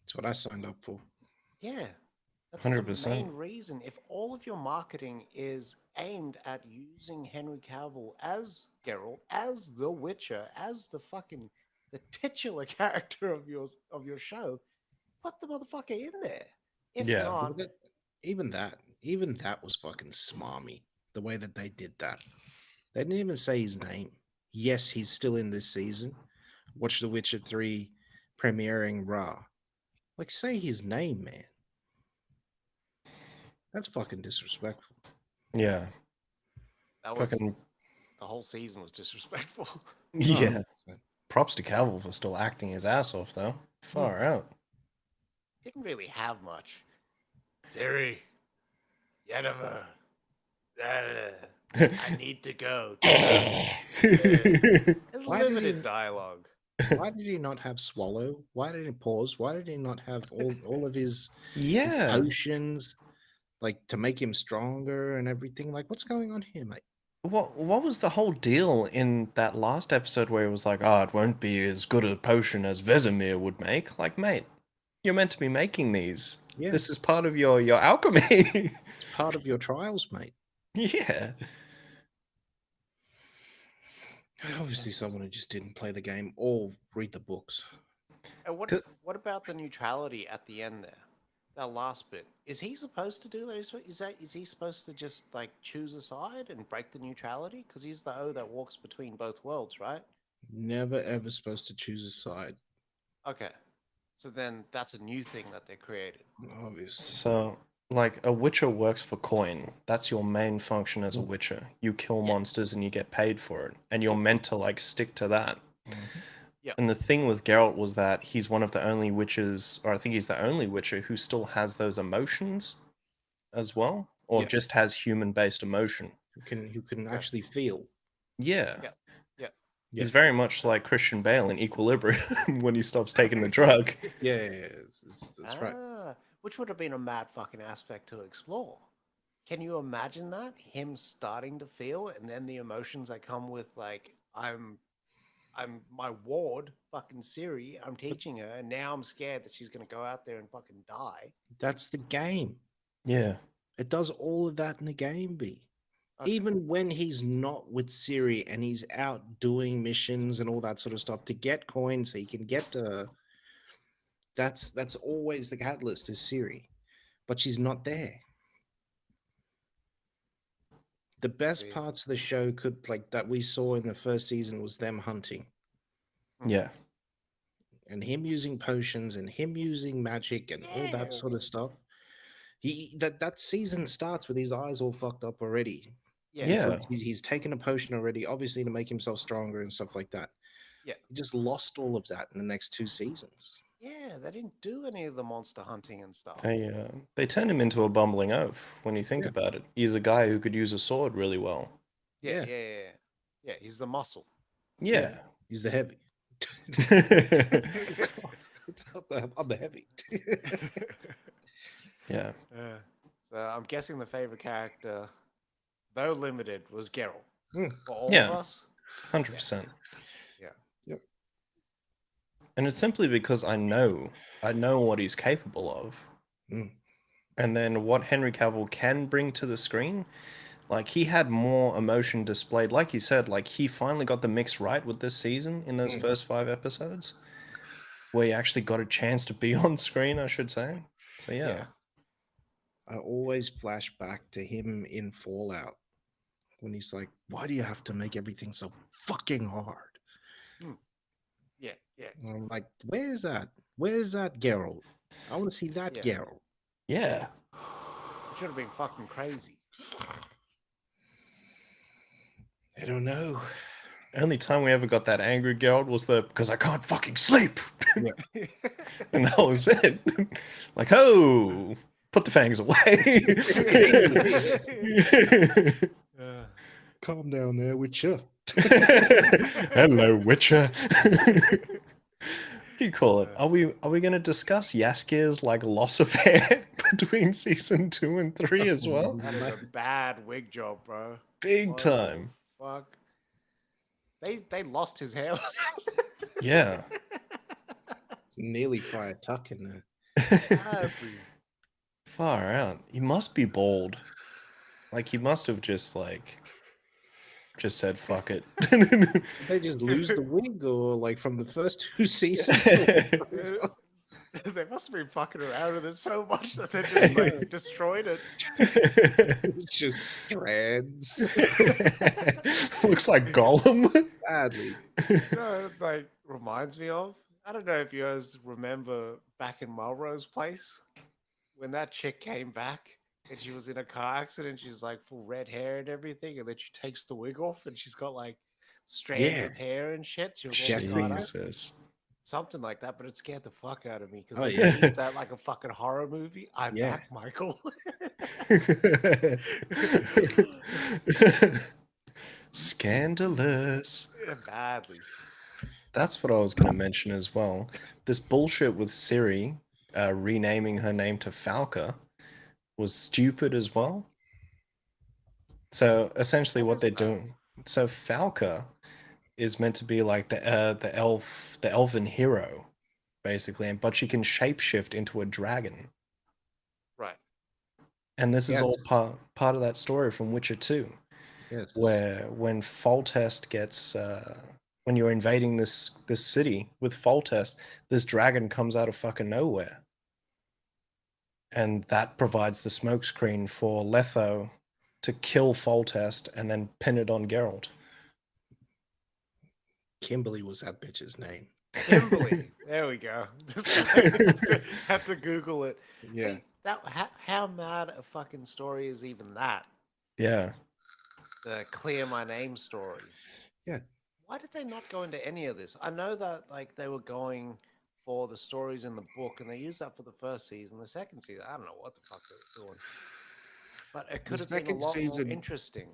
[SPEAKER 3] That's what I signed up for.
[SPEAKER 2] Yeah, that's
[SPEAKER 1] 100%.
[SPEAKER 2] the main reason. If all of your marketing is aimed at using Henry Cavill as Geralt, as the Witcher, as the titular character of your show, put the motherfucker in there. If
[SPEAKER 1] Yeah.
[SPEAKER 2] not,
[SPEAKER 3] Even that was fucking smarmy. The way that they did that. They didn't even say his name. Yes, he's still in this season. Watch The Witcher 3 premiering raw. Like, say his name, man. That's fucking disrespectful.
[SPEAKER 1] Yeah.
[SPEAKER 2] that was
[SPEAKER 1] Fucking
[SPEAKER 2] the whole season was disrespectful.
[SPEAKER 1] yeah. Props to Cavill for still acting his ass off though. Far out.
[SPEAKER 2] Didn't really have much. Ciri, Yennefer, I need to go. There's
[SPEAKER 3] Why did
[SPEAKER 2] limited
[SPEAKER 3] he-
[SPEAKER 2] dialogue.
[SPEAKER 3] Why did he not have Swallow? Why did he pause? Why did he not have all of his
[SPEAKER 1] Yeah.
[SPEAKER 3] potions, like to make him stronger and everything? Like, what's going on here, mate?
[SPEAKER 1] What was the whole deal in that last episode where it was like, oh, it won't be as good a potion as Vesemir would make? Like, mate, you're meant to be making these.
[SPEAKER 3] Yeah.
[SPEAKER 1] This is part of your alchemy.
[SPEAKER 3] It's part of your trials, mate.
[SPEAKER 1] Yeah.
[SPEAKER 3] Obviously, someone who just didn't play the game or read the books.
[SPEAKER 2] And what about the neutrality at the end there? That last bit. Is he supposed to do that? Is he supposed to just like choose a side and break the neutrality? Because he's the O that walks between both worlds, right?
[SPEAKER 3] Never ever supposed to choose a side.
[SPEAKER 2] Okay. So then that's a new thing that they created.
[SPEAKER 3] Obviously.
[SPEAKER 1] So, like, a Witcher works for coin. That's your main function as a Witcher. You kill monsters and you get paid for it. And you're meant to, like, stick to that.
[SPEAKER 2] Yeah.
[SPEAKER 1] And the thing with Geralt was that he's one of the only Witchers, or I think he's the only Witcher who still has those emotions as well, or
[SPEAKER 3] Yeah.
[SPEAKER 1] just has human-based emotion.
[SPEAKER 3] Who can actually feel.
[SPEAKER 1] Yeah.
[SPEAKER 2] Yeah. Yeah.
[SPEAKER 1] He's very much like Christian Bale in Equilibrium when he stops taking the drug.
[SPEAKER 3] Yeah, that's right.
[SPEAKER 2] Which would have been a mad fucking aspect to explore. Can you imagine that? Him starting to feel and then the emotions that come with like I'm my ward, fucking Siri, I'm teaching her, and now I'm scared that she's gonna go out there and fucking die.
[SPEAKER 3] That's the game.
[SPEAKER 1] Yeah.
[SPEAKER 3] It does all of that in the game, B.
[SPEAKER 2] Okay.
[SPEAKER 3] Even when he's not with Siri and he's out doing missions and all that sort of stuff to get coins so he can get that's always the catalyst is Siri. But she's not there. The best
[SPEAKER 2] Agreed.
[SPEAKER 3] parts of the show could like that we saw in the first season was them hunting
[SPEAKER 1] Yeah.
[SPEAKER 3] and him using potions and him using magic and all that sort of stuff. That season starts with his eyes all fucked up already.
[SPEAKER 2] Yeah.
[SPEAKER 1] Yeah.
[SPEAKER 3] Because he's taken a potion already, obviously to make himself stronger and stuff like that.
[SPEAKER 2] Yeah.
[SPEAKER 3] He just lost all of that in the next 2 seasons.
[SPEAKER 2] Yeah, they didn't do any of the monster hunting and stuff.
[SPEAKER 1] They turned him into a bumbling oaf when you think
[SPEAKER 3] Yeah.
[SPEAKER 1] about it. He's a guy who could use a sword really well.
[SPEAKER 2] Yeah,
[SPEAKER 3] Yeah.
[SPEAKER 2] yeah, yeah. Yeah, he's the muscle.
[SPEAKER 1] Yeah.
[SPEAKER 3] He's the heavy. I'm the heavy.
[SPEAKER 1] Yeah.
[SPEAKER 2] So I'm guessing the favorite character, though limited, was Geralt.
[SPEAKER 3] Mm.
[SPEAKER 2] For all
[SPEAKER 1] Yeah.
[SPEAKER 2] of us.
[SPEAKER 1] 100%.
[SPEAKER 2] Yeah.
[SPEAKER 3] Yep.
[SPEAKER 1] And it's simply because I know what he's capable of.
[SPEAKER 3] Mm.
[SPEAKER 1] And then what Henry Cavill can bring to the screen, like he had more emotion displayed. Like you said, like he finally got the mix right with this season in those first 5 episodes, where he actually got a chance to be on screen, I should say. So yeah.
[SPEAKER 3] I always flash back to him in Fallout when he's like, "Why do you have to make everything so fucking hard?"
[SPEAKER 2] Yeah, yeah.
[SPEAKER 3] And I'm like, "Where's that? Where's that Geralt? I want to see that
[SPEAKER 2] Yeah.
[SPEAKER 3] Geralt."
[SPEAKER 1] Yeah.
[SPEAKER 2] It should have been fucking crazy.
[SPEAKER 3] I don't know.
[SPEAKER 1] Only time we ever got that angry Geralt was because I can't fucking sleep. And that was it. Like, oh, put the fangs away.
[SPEAKER 3] Calm down there, Witcher.
[SPEAKER 1] Hello, Witcher. What do you call it? Are we going to discuss Yaskir's like loss of hair between season 2 and 3 as well?
[SPEAKER 2] That is a bad wig job, bro.
[SPEAKER 1] Big
[SPEAKER 2] What the
[SPEAKER 1] time.
[SPEAKER 2] Fuck. They lost his hair.
[SPEAKER 1] Yeah.
[SPEAKER 3] It's nearly Friar Tuck in there.
[SPEAKER 1] Far out. He must be bald. Like he must have just said fuck it.
[SPEAKER 3] They just lose the wig, or like from the first 2 seasons.
[SPEAKER 2] They must have been fucking around with it so much that they just like destroyed it.
[SPEAKER 3] It's just strands.
[SPEAKER 1] Looks like Gollum.
[SPEAKER 3] Badly.
[SPEAKER 2] You know, it like reminds me of. I don't know if you guys remember back in Melrose Place when that chick came back and she was in a car accident. She's like full red hair and everything, and then she takes the wig off and she's got like strands of hair and shit. She was all scarred up.
[SPEAKER 1] Jesus.
[SPEAKER 2] Something like that, but it scared the fuck out of me because
[SPEAKER 3] Oh,
[SPEAKER 2] they
[SPEAKER 3] yeah.
[SPEAKER 2] used that like a fucking horror movie. I'm
[SPEAKER 3] Yeah.
[SPEAKER 2] back, Michael.
[SPEAKER 1] Scandalous.
[SPEAKER 2] Badly.
[SPEAKER 1] That's what I was going to mention as well. This bullshit with Siri renaming her name to Falca was stupid as well. So essentially, what they're doing. So Falca is meant to be like the elven hero, basically, but she can shapeshift into a dragon.
[SPEAKER 2] Right.
[SPEAKER 1] And this is
[SPEAKER 3] Yes.
[SPEAKER 1] all part of that story from Witcher 2,
[SPEAKER 3] Yes.
[SPEAKER 1] where when Foltest gets when you're invading this city with Foltest, this dragon comes out of fucking nowhere. And that provides the smokescreen for Letho to kill Foltest and then pin it on Geralt.
[SPEAKER 3] Kimberly was that bitch's name.
[SPEAKER 2] Kimberly. There we go. Have to Google it.
[SPEAKER 3] Yeah.
[SPEAKER 2] See, that how mad a fucking story is even that?
[SPEAKER 1] Yeah.
[SPEAKER 2] The clear my name story.
[SPEAKER 3] Yeah.
[SPEAKER 2] Why did they not go into any of this? I know that like they were going for the stories in the book, and they used that for the first season. The second season, I don't know what the fuck they were doing. But it
[SPEAKER 3] The
[SPEAKER 2] could have been a
[SPEAKER 3] second
[SPEAKER 2] lot more
[SPEAKER 3] season,
[SPEAKER 2] interesting.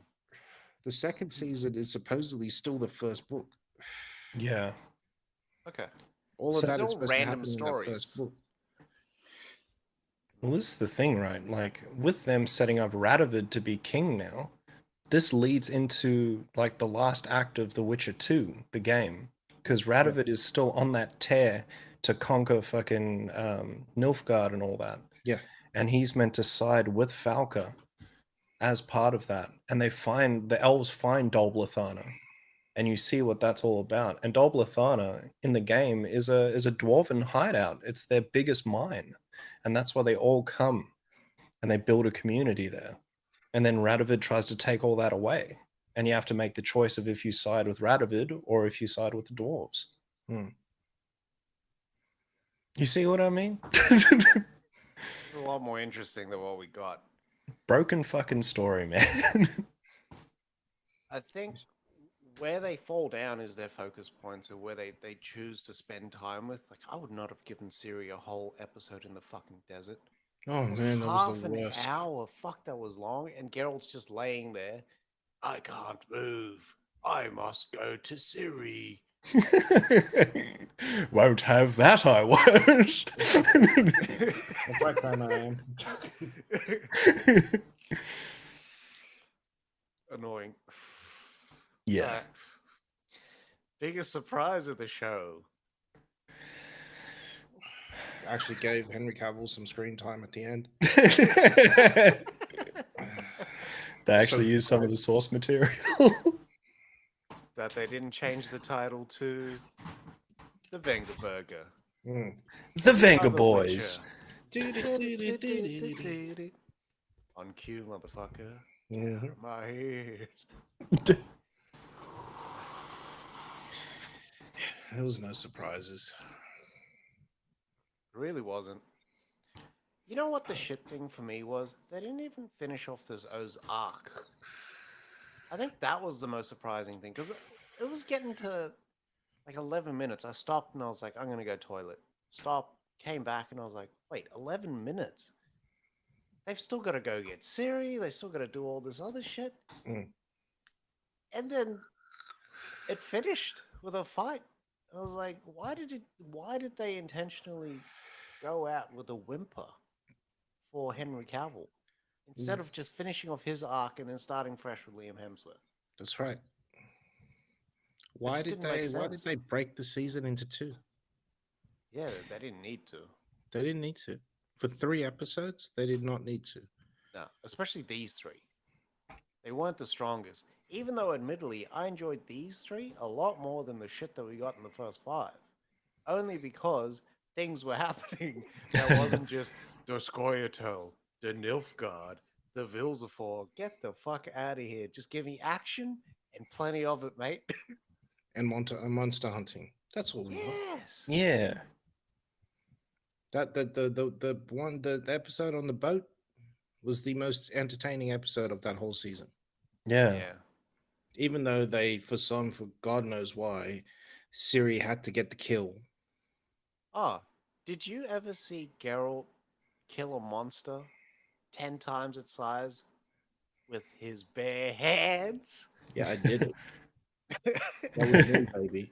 [SPEAKER 3] the second season is supposedly still the first book.
[SPEAKER 1] Yeah.
[SPEAKER 2] Okay.
[SPEAKER 3] All of
[SPEAKER 1] So
[SPEAKER 2] It's
[SPEAKER 3] that is
[SPEAKER 2] all
[SPEAKER 3] supposed to
[SPEAKER 2] random
[SPEAKER 3] happen in that first
[SPEAKER 2] stories.
[SPEAKER 3] book.
[SPEAKER 1] well, this is the thing, right? Like with them setting up Radovid to be king now, this leads into like the last act of The Witcher 2, the game, because Radovid is still on that tear to conquer fucking Nilfgaard and all that,
[SPEAKER 3] Yeah.
[SPEAKER 1] and he's meant to side with Falca as part of that. And the elves find Dol Blathanna, and you see what that's all about. And Dol Blathanna in the game is a dwarven hideout. It's their biggest mine, and that's why they all come and they build a community there. And then Radovid tries to take all that away, and you have to make the choice of if you side with Radovid or if you side with the dwarves.
[SPEAKER 3] Hmm.
[SPEAKER 1] You see what I mean?
[SPEAKER 2] It's a lot more interesting than what we got.
[SPEAKER 1] Broken fucking story, man.
[SPEAKER 2] I think where they fall down is their focus points or where they choose to spend time with. Like, I would not have given Siri a whole episode in the fucking desert.
[SPEAKER 3] Oh
[SPEAKER 2] It was
[SPEAKER 3] man, that was the
[SPEAKER 2] half an
[SPEAKER 3] worst.
[SPEAKER 2] hour. Fuck, that was long. And Geralt's just laying there. I can't move. I must go to Siri.
[SPEAKER 1] Won't have that, I won't.
[SPEAKER 3] What kind I am.
[SPEAKER 2] Annoying.
[SPEAKER 1] Yeah.
[SPEAKER 2] Alright. Biggest surprise of the show.
[SPEAKER 3] Actually gave Henry Cavill some screen time at the end.
[SPEAKER 1] They actually
[SPEAKER 3] So-
[SPEAKER 1] used some of the source material.
[SPEAKER 2] That they didn't change the title to The Vengerberger.
[SPEAKER 3] Hmm.
[SPEAKER 1] The Venga
[SPEAKER 2] Other
[SPEAKER 1] Boys.
[SPEAKER 2] Witcher. On cue, motherfucker. Get out
[SPEAKER 3] Mhm.
[SPEAKER 2] of my head.
[SPEAKER 3] There was no surprises.
[SPEAKER 2] It really wasn't. You know what the shit thing for me was? They didn't even finish off this O's arc. I think that was the most surprising thing because it was getting to like 11 minutes. I stopped and I was like, I'm going to go toilet. Stopped, came back and I was like, wait, 11 minutes? They've still got to go get Siri. They still got to do all this other shit.
[SPEAKER 3] Mm.
[SPEAKER 2] And then it finished with a fight. I was like, why did they intentionally go out with a whimper for Henry Cavill instead of just finishing off his arc and then starting fresh with Liam Hemsworth?
[SPEAKER 3] That's right. Why
[SPEAKER 2] just
[SPEAKER 3] did
[SPEAKER 2] didn't make
[SPEAKER 3] they
[SPEAKER 2] sense.
[SPEAKER 3] break the season into two?
[SPEAKER 2] Yeah, they didn't need to.
[SPEAKER 3] They didn't need to. For 3 episodes, they did not need to.
[SPEAKER 2] No, especially these three. They weren't the strongest. Even though, admittedly, I enjoyed these three a lot more than the shit that we got in the first 5. Only because things were happening. That wasn't just the Scoia'tael, the Nilfgaard, the Vilzafor. Get the fuck out of here. Just give me action and plenty of it, mate.
[SPEAKER 3] And monster hunting. That's all we want.
[SPEAKER 2] Yes.
[SPEAKER 1] Yeah.
[SPEAKER 3] That the episode on the boat was the most entertaining episode of that whole season.
[SPEAKER 1] Yeah.
[SPEAKER 2] Yeah.
[SPEAKER 3] Even though for God knows why, Siri had to get the kill.
[SPEAKER 2] Oh, did you ever see Geralt kill a monster 10 times its size with his bare hands?
[SPEAKER 3] Yeah, I did it. That was me, baby.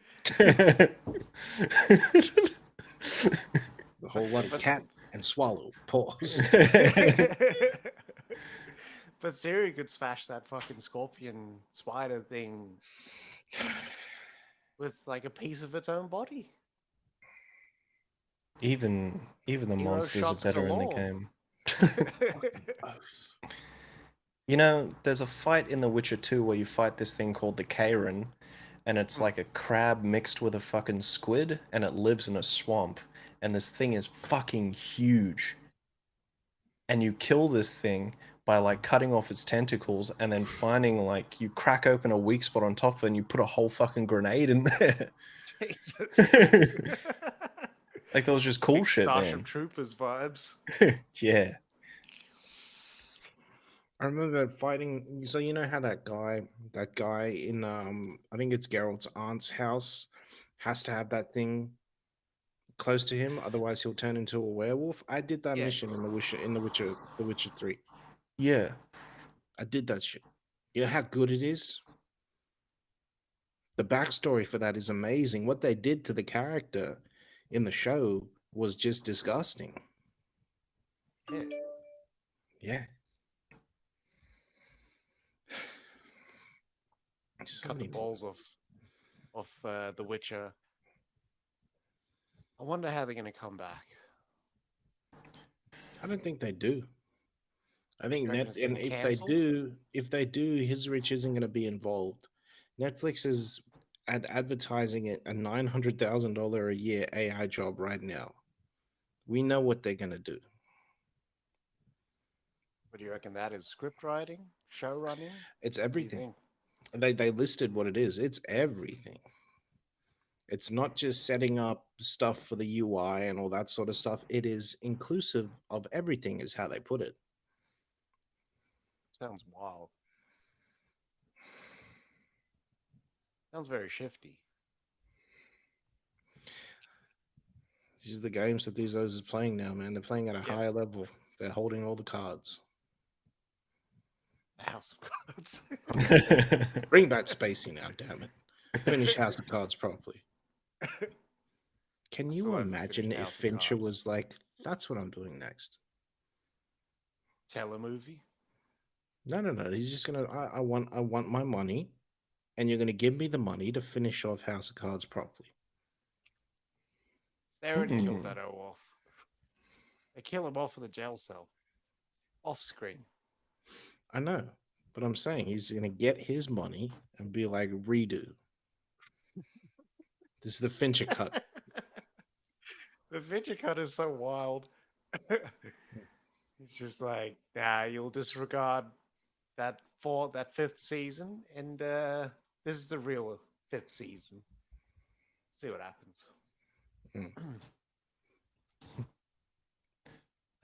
[SPEAKER 3] The whole lot of cat and swallow. Pause.
[SPEAKER 2] But Siri could smash that fucking scorpion spider thing with like a piece of its own body.
[SPEAKER 1] Even the
[SPEAKER 2] Hero
[SPEAKER 1] monsters are
[SPEAKER 2] shots
[SPEAKER 1] better in the
[SPEAKER 2] galore.
[SPEAKER 1] game. You know, there's a fight in The Witcher 2 where you fight this thing called the Karen, and it's like a crab mixed with a fucking squid, and it lives in a swamp, and this thing is fucking huge. And you kill this thing by like cutting off its tentacles and then finding like you crack open a weak spot on top of it and you put a whole fucking grenade in there.
[SPEAKER 2] Jesus.
[SPEAKER 1] Like that was just cool
[SPEAKER 2] Big
[SPEAKER 1] shit,
[SPEAKER 2] Starship
[SPEAKER 1] man.
[SPEAKER 2] Troopers vibes.
[SPEAKER 1] Yeah.
[SPEAKER 3] I remember fighting. So you know how that guy in I think it's Geralt's aunt's house has to have that thing close to him, otherwise he'll turn into a werewolf. I did that
[SPEAKER 2] Yeah.
[SPEAKER 3] mission in The Witcher 3.
[SPEAKER 1] Yeah.
[SPEAKER 3] I did that shit. You know how good it is? The backstory for that is amazing. What they did to the character in the show was just disgusting.
[SPEAKER 2] Yeah.
[SPEAKER 3] Yeah. So
[SPEAKER 2] Cut the
[SPEAKER 3] many.
[SPEAKER 2] balls off The Witcher. I wonder how they're going to come back.
[SPEAKER 3] I don't think they do. I think
[SPEAKER 2] You reckon it's
[SPEAKER 3] and
[SPEAKER 2] getting cancelled?
[SPEAKER 3] if they do, his rich isn't going to be involved. Netflix is advertising it a $900,000 a year AI job right now. We know what they're going to do.
[SPEAKER 2] What do you reckon that is? Script writing? Show running?
[SPEAKER 3] It's
[SPEAKER 2] What do you
[SPEAKER 3] everything.
[SPEAKER 2] think?
[SPEAKER 3] They listed what it is. It's everything. It's not just setting up stuff for the UI and all that sort of stuff. It is inclusive of everything, is how they put it.
[SPEAKER 2] Sounds wild. Sounds very shifty.
[SPEAKER 3] These are the games that these O's is playing now, man. They're playing at a
[SPEAKER 2] Yeah.
[SPEAKER 3] higher level. They're holding all the cards.
[SPEAKER 2] House of Cards.
[SPEAKER 3] Bring back Spacey now, damn it. Finish House of Cards properly. Can
[SPEAKER 2] I
[SPEAKER 3] you
[SPEAKER 2] still haven't
[SPEAKER 3] imagine
[SPEAKER 2] finished
[SPEAKER 3] if
[SPEAKER 2] House of
[SPEAKER 3] Fincher
[SPEAKER 2] Cards.
[SPEAKER 3] was like, that's what I'm doing next?
[SPEAKER 2] Telemovie?
[SPEAKER 3] No. He's just gonna I want my money, and you're gonna give me the money to finish off House of Cards properly.
[SPEAKER 2] They already killed that O off. They kill him off in the jail cell. Off screen.
[SPEAKER 3] I know, but I'm saying he's gonna get his money and be like, redo. This is the Fincher cut.
[SPEAKER 2] The Fincher cut is so wild. It's just like, nah, you'll disregard that fifth season, and this is the real fifth season. See what happens.
[SPEAKER 3] Mm.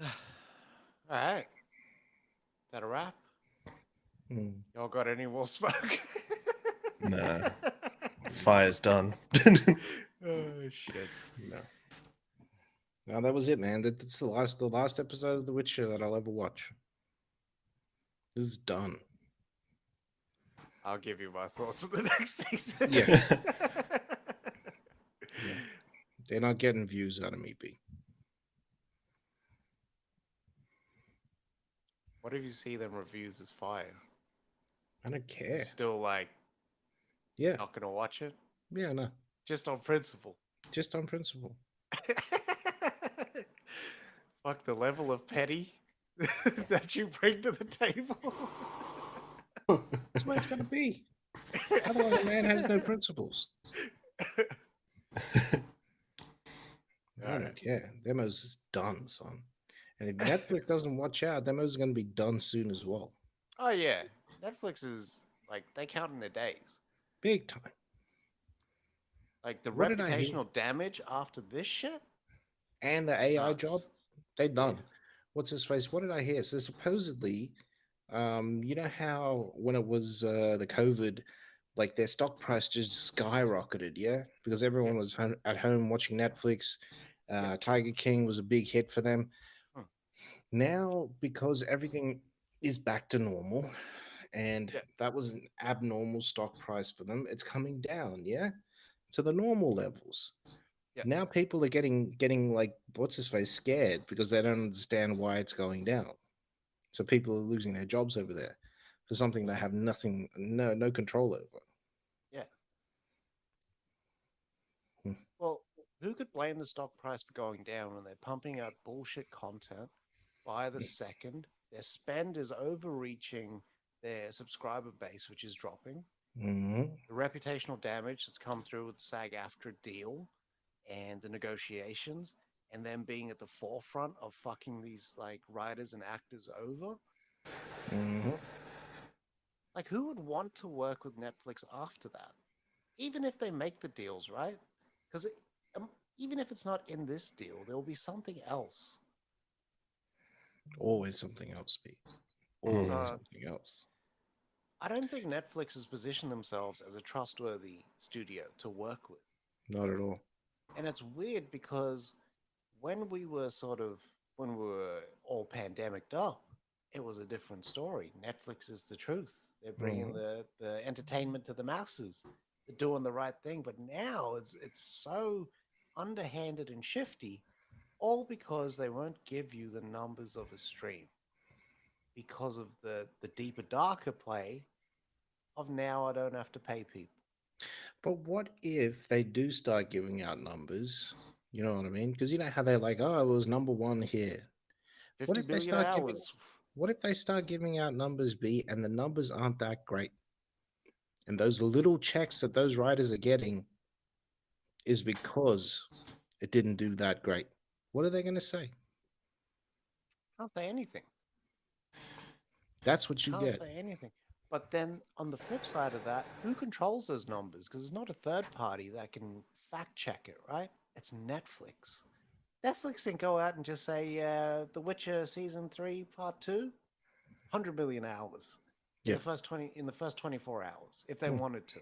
[SPEAKER 2] All right. Is that a wrap?
[SPEAKER 3] Mm.
[SPEAKER 2] Y'all got any more smoke?
[SPEAKER 1] Nah. Fire's done.
[SPEAKER 2] Oh shit.
[SPEAKER 3] No. No, that was it, man. That's the last episode of The Witcher that I'll ever watch. This is done.
[SPEAKER 2] I'll give you my thoughts on the next season.
[SPEAKER 3] Yeah. Yeah. They're not getting views out of me, B.
[SPEAKER 2] What if you see them reviews as fire?
[SPEAKER 3] I don't care.
[SPEAKER 2] Still like
[SPEAKER 3] Yeah.
[SPEAKER 2] not gonna watch it?
[SPEAKER 3] Yeah, no.
[SPEAKER 2] Just on principle.
[SPEAKER 3] Just on principle.
[SPEAKER 2] Fuck the level of petty that you bring to the table.
[SPEAKER 3] That's what it's gonna be. Otherwise, a man has no principles. I don't care. Demo's is done, son. And if Netflix doesn't watch out, Demo's gonna be done soon as well.
[SPEAKER 2] Oh yeah. Netflix is like they count in their days.
[SPEAKER 3] Big time.
[SPEAKER 2] Like the
[SPEAKER 3] What did I hear?
[SPEAKER 2] reputational damage after this shit?
[SPEAKER 3] And the AI
[SPEAKER 2] Nuts.
[SPEAKER 3] job, they done. What's his face? What did I hear? So supposedly, you know how when it was the COVID, like their stock price just skyrocketed, yeah, because everyone was at home watching Netflix. Tiger King was a big hit for them. Now, because everything is back to normal, and that was an abnormal stock price for them, it's coming down, yeah, to the normal levels. Now people are getting like what's his face scared because they don't understand why it's going down. So people are losing their jobs over there for something they have no control over.
[SPEAKER 2] Yeah.
[SPEAKER 3] Hmm.
[SPEAKER 2] Well, who could blame the stock price for going down when they're pumping out bullshit content by the second? Their spend is overreaching their subscriber base, which is dropping.
[SPEAKER 3] Mm-hmm.
[SPEAKER 2] The reputational damage that's come through with the SAG-AFTRA deal and the negotiations, and them being at the forefront of fucking these like writers and actors over.
[SPEAKER 3] Mm-hmm.
[SPEAKER 2] Like, who would want to work with Netflix after that? Even if they make the deals, right? Because even if it's not in this deal, there will be something else.
[SPEAKER 3] Always something else, B. Always something else.
[SPEAKER 2] I don't think Netflix has positioned themselves as a trustworthy studio to work with.
[SPEAKER 3] Not at all.
[SPEAKER 2] And it's weird because when we were all pandemiced up, it was a different story. Netflix is the truth. They're bringing
[SPEAKER 3] Mhm.
[SPEAKER 2] the entertainment to the masses. They're doing the right thing. But now it's so underhanded and shifty, all because they won't give you the numbers of a stream because of the deeper, darker play of now I don't have to pay people.
[SPEAKER 3] But what if they do start giving out numbers? You know what I mean? Because you know how they're like, oh, it was number one here. What
[SPEAKER 2] 50
[SPEAKER 3] if they
[SPEAKER 2] billion
[SPEAKER 3] start giving?
[SPEAKER 2] hours.
[SPEAKER 3] What if they start giving out numbers B and the numbers aren't that great? And those little checks that those writers are getting is because it didn't do that great. What are they going to say?
[SPEAKER 2] Can't say anything.
[SPEAKER 3] That's what you
[SPEAKER 2] Can't
[SPEAKER 3] get.
[SPEAKER 2] say anything. But then on the flip side of that, who controls those numbers? Because it's not a third party that can fact check it, right? It's Netflix. Netflix can go out and just say, The Witcher season 3, part 2, 100 million hours in
[SPEAKER 3] Yeah.
[SPEAKER 2] the first 24 hours if they
[SPEAKER 3] Hmm.
[SPEAKER 2] wanted to.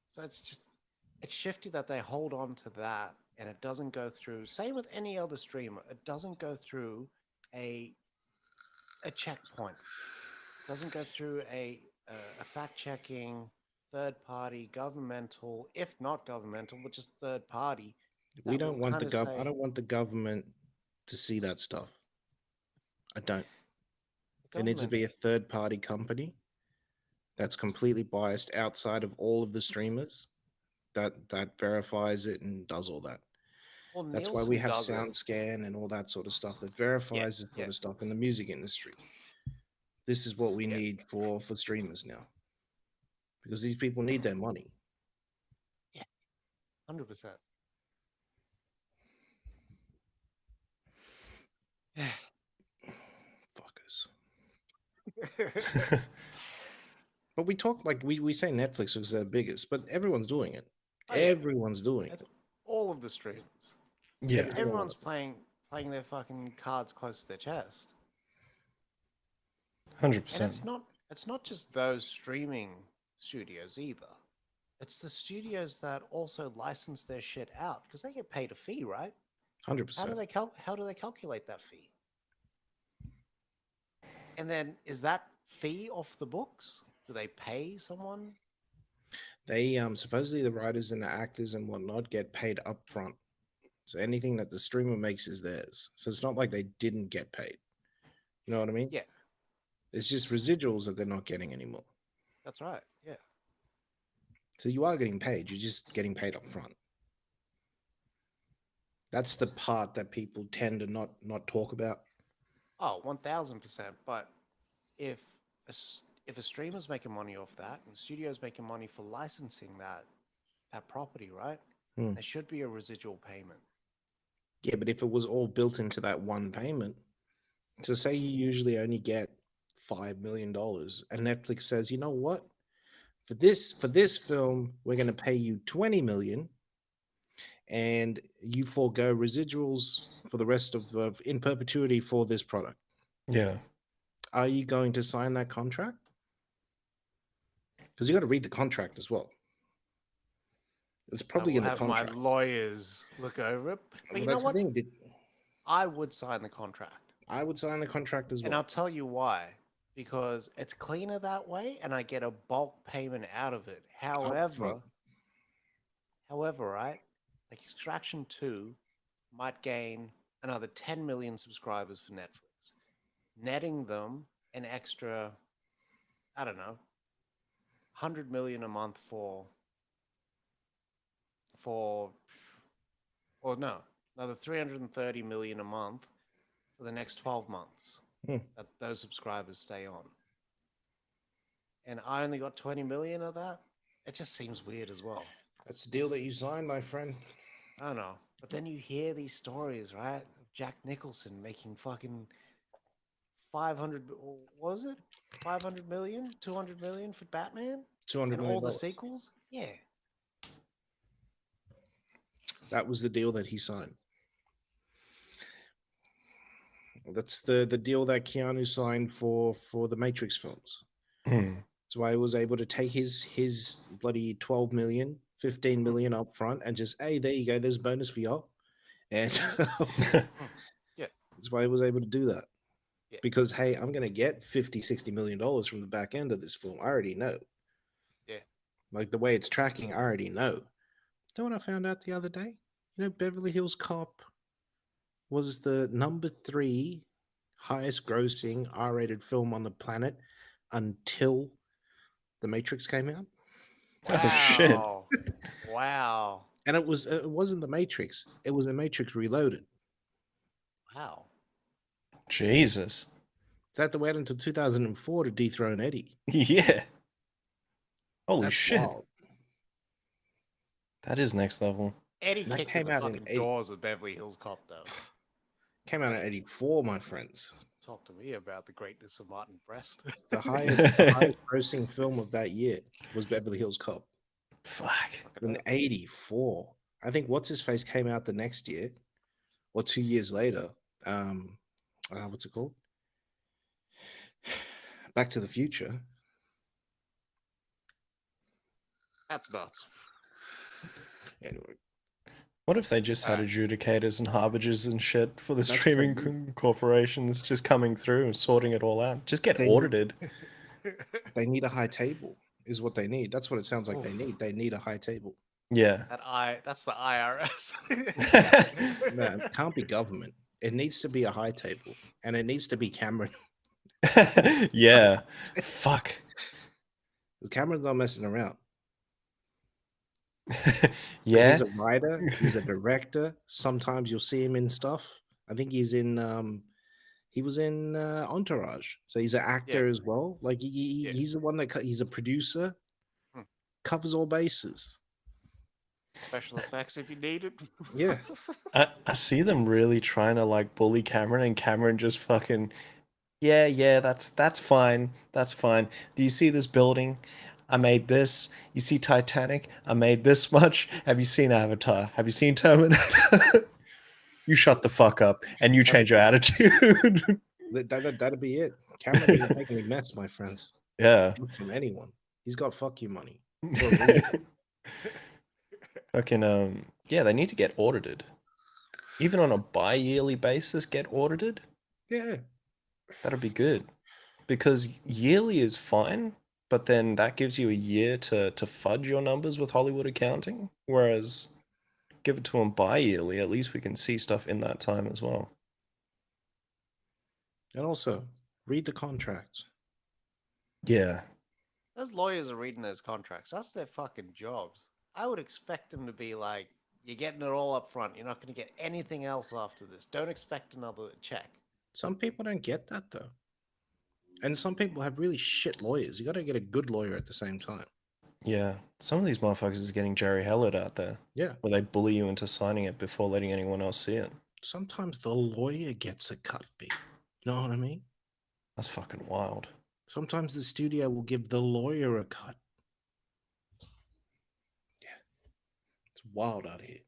[SPEAKER 2] So it's shifty that they hold on to that and it doesn't go through. Same with any other streamer. It doesn't go through a a checkpoint. Doesn't go through a fact checking third party governmental, if not governmental, but just third party
[SPEAKER 3] We
[SPEAKER 2] that
[SPEAKER 3] don't
[SPEAKER 2] will
[SPEAKER 3] want
[SPEAKER 2] kind
[SPEAKER 3] the
[SPEAKER 2] of
[SPEAKER 3] I
[SPEAKER 2] say
[SPEAKER 3] don't want the government to see that stuff. I don't.
[SPEAKER 2] the
[SPEAKER 3] It needs to
[SPEAKER 2] government.
[SPEAKER 3] be a third party company that's completely biased outside of all of the streamers that verifies it and does all that.
[SPEAKER 2] Well,
[SPEAKER 3] That's why we
[SPEAKER 2] Nielsen
[SPEAKER 3] have
[SPEAKER 2] does it.
[SPEAKER 3] SoundScan and all that sort of stuff that
[SPEAKER 2] Yeah,
[SPEAKER 3] verifies this
[SPEAKER 2] yeah,
[SPEAKER 3] sort of stuff in the music industry. This is what we
[SPEAKER 2] yeah,
[SPEAKER 3] need for streamers now because these people need their money.
[SPEAKER 2] yeah, 100%. Yeah.
[SPEAKER 3] Fuckers. But we talk like we say Netflix was the biggest, but everyone's doing it.
[SPEAKER 2] Oh yeah,
[SPEAKER 3] Everyone's doing
[SPEAKER 2] that's
[SPEAKER 3] it.
[SPEAKER 2] all of the streamers.
[SPEAKER 1] Yeah,
[SPEAKER 3] Every single one
[SPEAKER 2] Everyone's
[SPEAKER 3] of them.
[SPEAKER 2] playing their fucking cards close to their chest. And
[SPEAKER 1] 100%.
[SPEAKER 2] it's not just those streaming studios either. It's the studios that also license their shit out because they get paid a fee, right? How do
[SPEAKER 3] 100%.
[SPEAKER 2] they calculate that fee? And then is that fee off the books? Do they pay someone?
[SPEAKER 3] They supposedly the writers and the actors and whatnot get paid upfront. So anything that the streamer makes is theirs. So it's not like they didn't get paid. You know what I mean?
[SPEAKER 2] Yeah,
[SPEAKER 3] It's just residuals that they're not getting anymore.
[SPEAKER 2] that's right. Yeah.
[SPEAKER 3] So you are getting paid. You're just getting paid upfront. That's the part that people tend to not talk about.
[SPEAKER 2] Oh, 1000%. But if if a streamer's making money off that and the studio's making money for licensing that property, right?
[SPEAKER 3] Hmm.
[SPEAKER 2] There should be a residual payment.
[SPEAKER 3] Yeah, but if it was all built into that one payment, so say you usually only get $5 million, and Netflix says, you know what? For this film, we're going to pay you 20 million, and you forego residuals for the rest of in perpetuity for this product.
[SPEAKER 1] Yeah.
[SPEAKER 3] Are you going to sign that contract? Because you got to read the contract as well. It's
[SPEAKER 2] I
[SPEAKER 3] probably
[SPEAKER 2] will
[SPEAKER 3] in the
[SPEAKER 2] have my
[SPEAKER 3] contract.
[SPEAKER 2] lawyers look over it. But
[SPEAKER 3] Well,
[SPEAKER 2] you know
[SPEAKER 3] that's the
[SPEAKER 2] what?
[SPEAKER 3] thing.
[SPEAKER 2] I would sign the contract.
[SPEAKER 3] I would sign the contract as
[SPEAKER 2] And
[SPEAKER 3] well.
[SPEAKER 2] I'll tell you why. Because it's cleaner that way and I get a bulk payment out of it.
[SPEAKER 3] Up front.
[SPEAKER 2] However, right? Like Extraction 2 might gain another 10 million subscribers for Netflix, netting them an extra, I don't know, 100 million a month for or no, another 330 million a month for the next 12 months
[SPEAKER 3] Hmm.
[SPEAKER 2] that those subscribers stay on. And I only got 20 million of that. It just seems weird as well.
[SPEAKER 3] That's the deal that you signed, my friend.
[SPEAKER 2] I don't know. But then you hear these stories, right? Of Jack Nicholson making fucking 500, what was it? 500 million, 200 million for Batman?
[SPEAKER 3] $200
[SPEAKER 2] And
[SPEAKER 3] million.
[SPEAKER 2] all the sequels? Yeah.
[SPEAKER 3] That was the deal that he signed. That's the deal that Keanu signed for the Matrix films.
[SPEAKER 1] Hmm.
[SPEAKER 3] That's why he was able to take his bloody 12 million, 15 million up front and just, hey, there you go, there's a bonus for y'all. And
[SPEAKER 2] Yeah.
[SPEAKER 3] That's why he was able to do that.
[SPEAKER 2] Yeah.
[SPEAKER 3] Because, hey, I'm going to get $50, $60 million from the back end of this film. I already know.
[SPEAKER 2] Yeah.
[SPEAKER 3] Like the way it's tracking, I already know. You know what I found out the other day? You know, Beverly Hills Cop was the number 3 highest grossing R-rated film on the planet until The Matrix came out.
[SPEAKER 1] Oh shit.
[SPEAKER 2] Wow. Wow.
[SPEAKER 3] And it wasn't The Matrix. It was The Matrix Reloaded.
[SPEAKER 2] Wow.
[SPEAKER 1] Jesus.
[SPEAKER 3] They had to wait until 2004 to dethrone Eddie.
[SPEAKER 1] Yeah. Holy
[SPEAKER 3] That's
[SPEAKER 1] shit.
[SPEAKER 3] wild.
[SPEAKER 1] That is next level.
[SPEAKER 2] Eddie
[SPEAKER 3] And that
[SPEAKER 2] kicked in
[SPEAKER 3] came
[SPEAKER 2] the
[SPEAKER 3] out in
[SPEAKER 2] fucking
[SPEAKER 3] 80
[SPEAKER 2] doors of Beverly Hills Cop, though.
[SPEAKER 3] Came out in 84, my friends.
[SPEAKER 2] Talk to me about the greatness of Martin Brest.
[SPEAKER 3] The highest grossing film of that year was Beverly Hills Cop.
[SPEAKER 1] Fuck.
[SPEAKER 3] In 84. I think What's His Face came out the next year or 2 years later. What's it called? Back to the Future.
[SPEAKER 2] That's nuts.
[SPEAKER 3] Anyway,
[SPEAKER 1] What if they just had
[SPEAKER 2] Alright.
[SPEAKER 1] adjudicators and harbingers and shit for the
[SPEAKER 3] That's what
[SPEAKER 1] streaming
[SPEAKER 3] they need.
[SPEAKER 1] corporations just coming through and sorting it all out? Just get
[SPEAKER 3] They need-
[SPEAKER 1] audited.
[SPEAKER 3] They need a high table, is what they need. That's what it sounds like they
[SPEAKER 2] Oof.
[SPEAKER 3] need. They need a high table.
[SPEAKER 1] Yeah.
[SPEAKER 2] That's the IRS.
[SPEAKER 3] No, it can't be government. It needs to be a high table, and it needs to be Cameron.
[SPEAKER 1] Yeah. Fuck.
[SPEAKER 3] Cameron's not messing around.
[SPEAKER 1] Yeah.
[SPEAKER 3] He's a writer. He's a director. Sometimes you'll see him in stuff. I think he's in. He was in Entourage, so he's an actor as well. Like
[SPEAKER 2] Yeah.
[SPEAKER 3] he's the one that he's a producer.
[SPEAKER 2] Hmm.
[SPEAKER 3] Covers all bases.
[SPEAKER 2] Special effects if you need it.
[SPEAKER 3] Yeah.
[SPEAKER 1] I see them really trying to like bully Cameron, and Cameron just fucking, yeah, that's fine. That's fine. Do you see this building? I made this. You see Titanic? I made this much. Have you seen Avatar? Have you seen Terminator? You shut the fuck up and you change your attitude.
[SPEAKER 3] That'd be it. Cameron doesn't make any mess, my friends.
[SPEAKER 1] Yeah.
[SPEAKER 3] Not from anyone. He's got fuck you money.
[SPEAKER 1] Fucking yeah, they need to get audited. Even on a bi-yearly basis, get audited.
[SPEAKER 3] Yeah.
[SPEAKER 1] That'd be good. Because yearly is fine, but then that gives you a year to fudge your numbers with Hollywood accounting. Whereas give it to them bi-yearly, at least we can see stuff in that time as well.
[SPEAKER 3] And also, read the contracts.
[SPEAKER 1] Yeah.
[SPEAKER 2] Those lawyers are reading those contracts. That's their fucking jobs. I would expect them to be like, you're getting it all up front. You're not going to get anything else after this. Don't expect another check.
[SPEAKER 3] Some people don't get that though. And some people have really shit lawyers. You got to get a good lawyer at the same time.
[SPEAKER 1] Yeah. Some of these motherfuckers is getting Jerry Hellard out there.
[SPEAKER 3] Yeah.
[SPEAKER 1] Where they bully you into signing it before letting anyone else see it.
[SPEAKER 3] Sometimes the lawyer gets a cut B. You know what I mean?
[SPEAKER 1] That's fucking wild.
[SPEAKER 3] Sometimes the studio will give the lawyer a cut. Yeah. It's wild out here.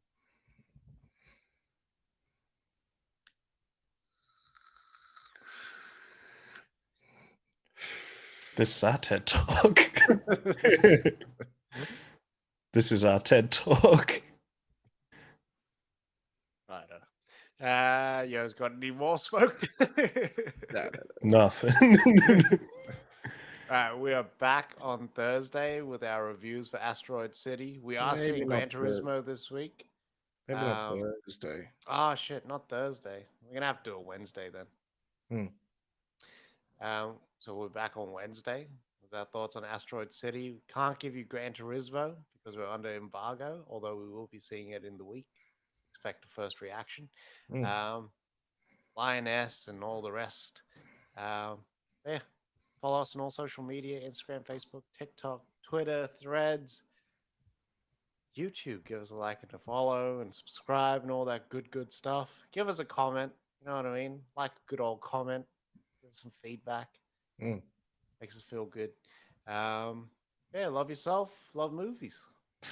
[SPEAKER 1] This is our TED Talk. This is our TED Talk.
[SPEAKER 2] Right. Yo's got any more smoke?
[SPEAKER 1] Nothing.
[SPEAKER 2] Alright, we are back on Thursday with our reviews for Asteroid City. We are
[SPEAKER 3] Maybe
[SPEAKER 2] seeing
[SPEAKER 3] not
[SPEAKER 2] Gran Turismo this week.
[SPEAKER 3] Maybe not Thursday.
[SPEAKER 2] Oh shit, not Thursday. We're gonna have to do it Wednesday then. So we're back on Wednesday with our thoughts on Asteroid City. We can't give you Gran Turismo because we're under embargo, although we will be seeing it in the week. Expect a first reaction. Lioness and all the rest. Yeah. Follow us on all social media, Instagram, Facebook, TikTok, Twitter, Threads, YouTube. Give us a like and a follow and subscribe and all that good stuff. Give us a comment. You know what I mean? Like a good old comment. Give us some feedback. Makes us feel good. Yeah, love yourself. Love movies.